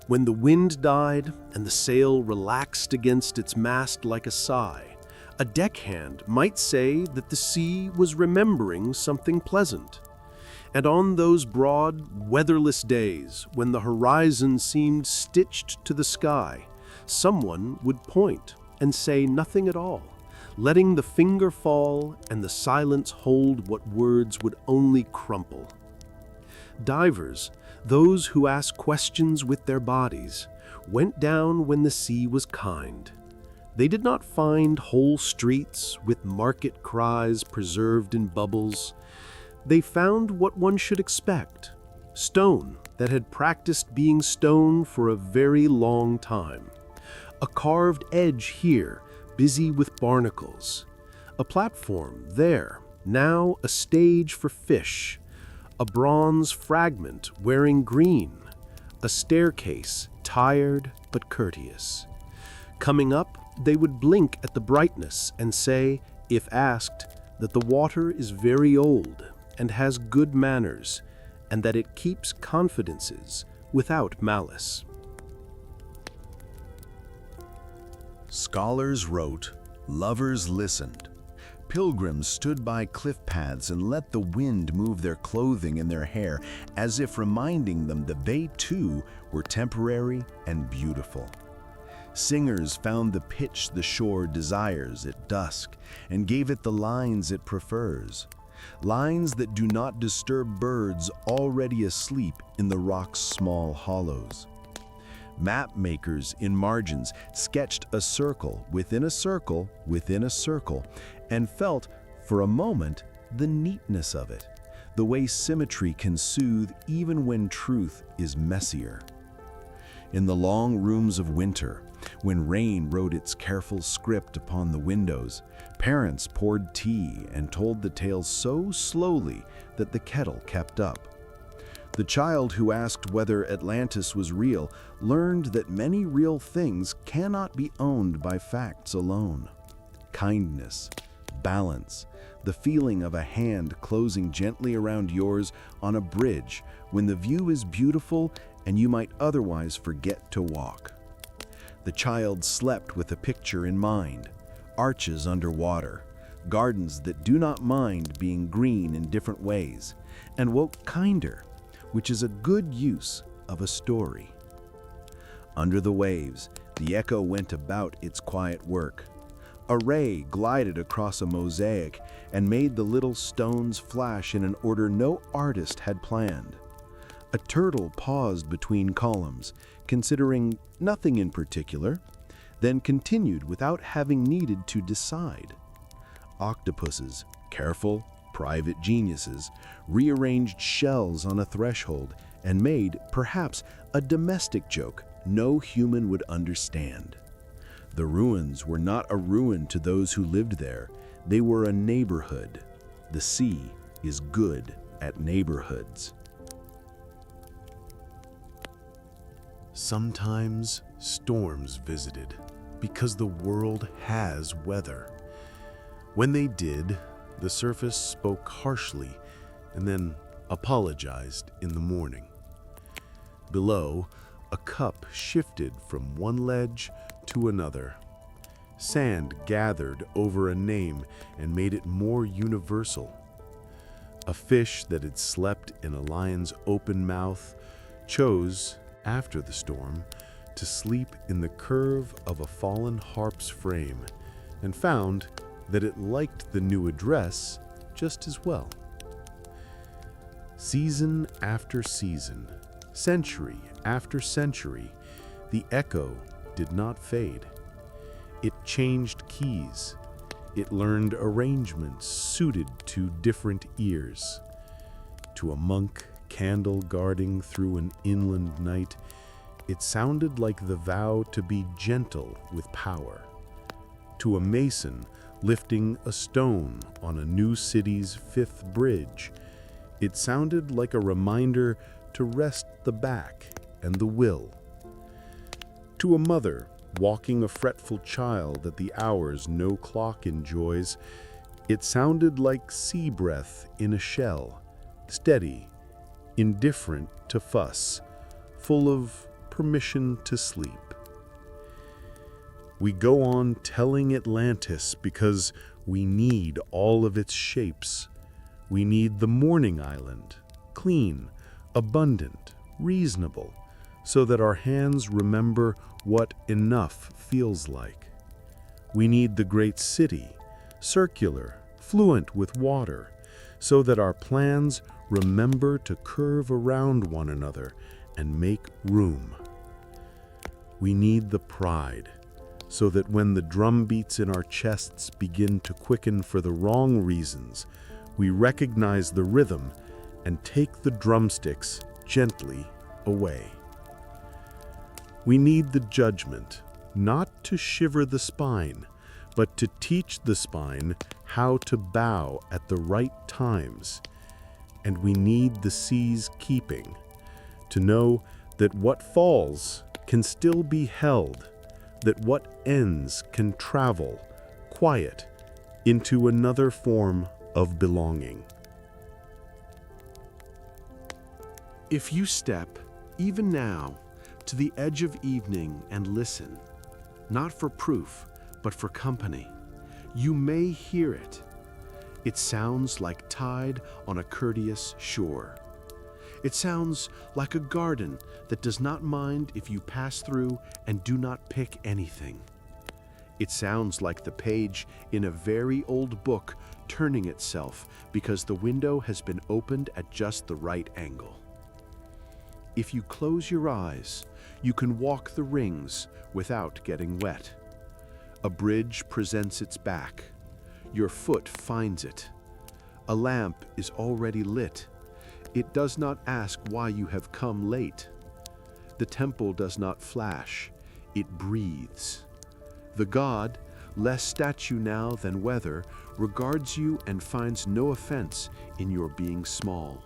When the wind died and the sail relaxed against its mast like a sigh, a deckhand might say that the sea was remembering something pleasant. And on those broad, weatherless days, when the horizon seemed stitched to the sky, someone would point and say nothing at all, letting the finger fall and the silence hold what words would only crumple. Divers, those who ask questions with their bodies, went down when the sea was kind. They did not find whole streets with market cries preserved in bubbles. They found what one should expect: stone that had practiced being stone for a very long time, a carved edge here, busy with barnacles, a platform there, now a stage for fish, a bronze fragment wearing green, a staircase tired but courteous. Coming up, they would blink at the brightness and say, if asked, that the water is very old and has good manners, and that it keeps confidences without malice. Scholars wrote, lovers listened. Pilgrims stood by cliff paths and let the wind move their clothing and their hair, as if reminding them that they too were temporary and beautiful. Singers found the pitch the shore desires at dusk and gave it the lines it prefers, lines that do not disturb birds already asleep in the rock's small hollows. Map makers in margins sketched a circle within a circle within a circle and felt, for a moment, the neatness of it, the way symmetry can soothe even when truth is messier. In the long rooms of winter, when rain wrote its careful script upon the windows, parents poured tea and told the tale so slowly that the kettle kept up. The child who asked whether Atlantis was real learned that many real things cannot be owned by facts alone. Kindness, of balance, the feeling of a hand closing gently around yours on a bridge when the view is beautiful and you might otherwise forget to walk. The child slept with a picture in mind, arches underwater, gardens that do not mind being green in different ways, and woke kinder, which is a good use of a story. Under the waves, the echo went about its quiet work. A ray glided across a mosaic and made the little stones flash in an order no artist had planned. A turtle paused between columns, considering nothing in particular, then continued without having needed to decide. Octopuses, careful, private geniuses, rearranged shells on a threshold and made, perhaps, a domestic joke no human would understand. The ruins were not a ruin to those who lived there. They were a neighborhood. The sea is good at neighborhoods. Sometimes storms visited because the world has weather. When they did, the surface spoke harshly and then apologized in the morning. Below, a cup shifted from one ledge to another. Sand gathered over a name and made it more universal. A fish that had slept in a lion's open mouth chose, after the storm, to sleep in the curve of a fallen harp's frame and found that it liked the new address just as well. Season after season, century after century, the echo did not fade. It changed keys. It learned arrangements suited to different ears. To a monk candle guarding through an inland night, it sounded like the vow to be gentle with power. To a mason lifting a stone on a new city's fifth bridge, it sounded like a reminder to rest the back and the will. To a mother walking a fretful child at the hours no clock enjoys, it sounded like sea breath in a shell, steady, indifferent to fuss, full of permission to sleep. We go on telling Atlantis because we need all of its shapes. We need the morning island, clean, abundant, reasonable, so that our hands remember what enough feels like. We need the great city, circular, fluent with water, so that our plans remember to curve around one another and make room. We need the pride, so that when the drum beats in our chests begin to quicken for the wrong reasons, we recognize the rhythm and take the drumsticks gently away. We need the judgment, not to shiver the spine, but to teach the spine how to bow at the right times. And we need the sea's keeping, to know that what falls can still be held, that what ends can travel, quiet, into another form of belonging. If you step, even now, to the edge of evening and listen, not for proof, but for company, you may hear it. It sounds like tide on a courteous shore. It sounds like a garden that does not mind if you pass through and do not pick anything. It sounds like the page in a very old book turning itself because the window has been opened at just the right angle. If you close your eyes, you can walk the rings without getting wet. A bridge presents its back. Your foot finds it. A lamp is already lit. It does not ask why you have come late. The temple does not flash. It breathes. The god, less statue now than weather, regards you and finds no offense in your being small.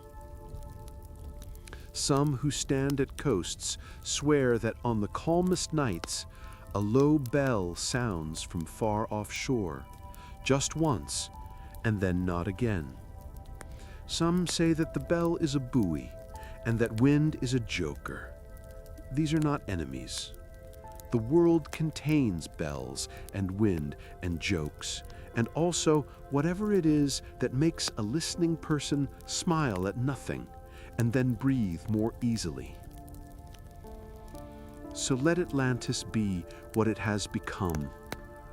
Some who stand at coasts swear that on the calmest nights, a low bell sounds from far offshore, just once, and then not again. Some say that the bell is a buoy, and that wind is a joker. These are not enemies. The world contains bells and wind and jokes, and also whatever it is that makes a listening person smile at nothing and then breathe more easily. So let Atlantis be what it has become,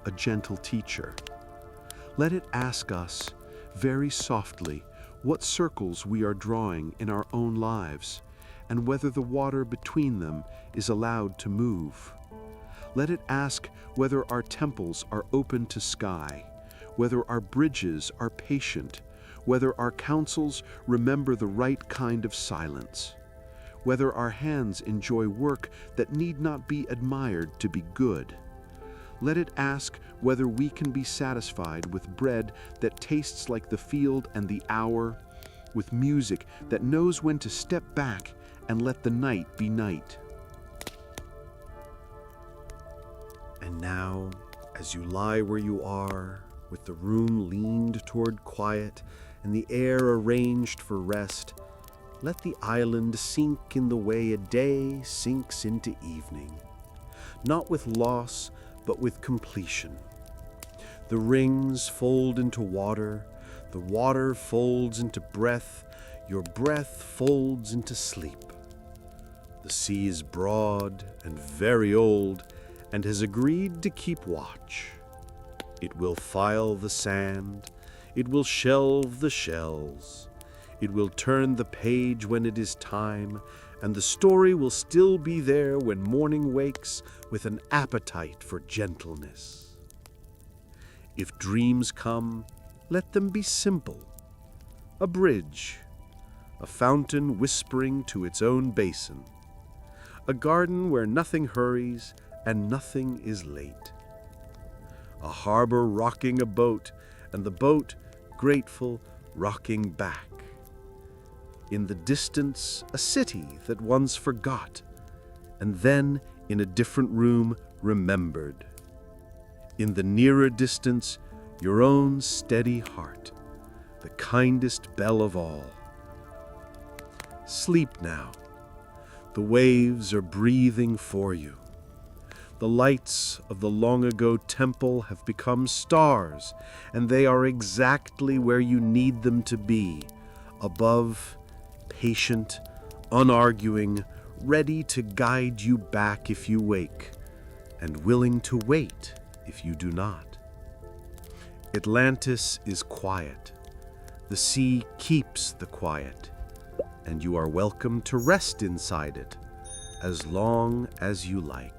a gentle teacher. Let it ask us, very softly, what circles we are drawing in our own lives, and whether the water between them is allowed to move. Let it ask whether our temples are open to sky, whether our bridges are patient, whether our counsels remember the right kind of silence, whether our hands enjoy work that need not be admired to be good. Let it ask whether we can be satisfied with bread that tastes like the field and the hour, with music that knows when to step back and let the night be night. And now, as you lie where you are, with the room leaned toward quiet and the air arranged for rest, let the island sink in the way a day sinks into evening, not with loss, but with completion. The rings fold into water, the water folds into breath, your breath folds into sleep. The sea is broad and very old, and has agreed to keep watch. It will file the sand, it will shelve the shells, it will turn the page when it is time, and the story will still be there when morning wakes with an appetite for gentleness. If dreams come, let them be simple. A bridge, a fountain whispering to its own basin, a garden where nothing hurries and nothing is late. A harbor rocking a boat, and the boat, grateful, rocking back. In the distance, a city that once forgot, and then, in a different room, remembered. In the nearer distance, your own steady heart, the kindest bell of all. Sleep now. The waves are breathing for you. The lights of the long-ago temple have become stars, and they are exactly where you need them to be, above, patient, unarguing, ready to guide you back if you wake, and willing to wait if you do not. Atlantis is quiet. The sea keeps the quiet, and you are welcome to rest inside it as long as you like.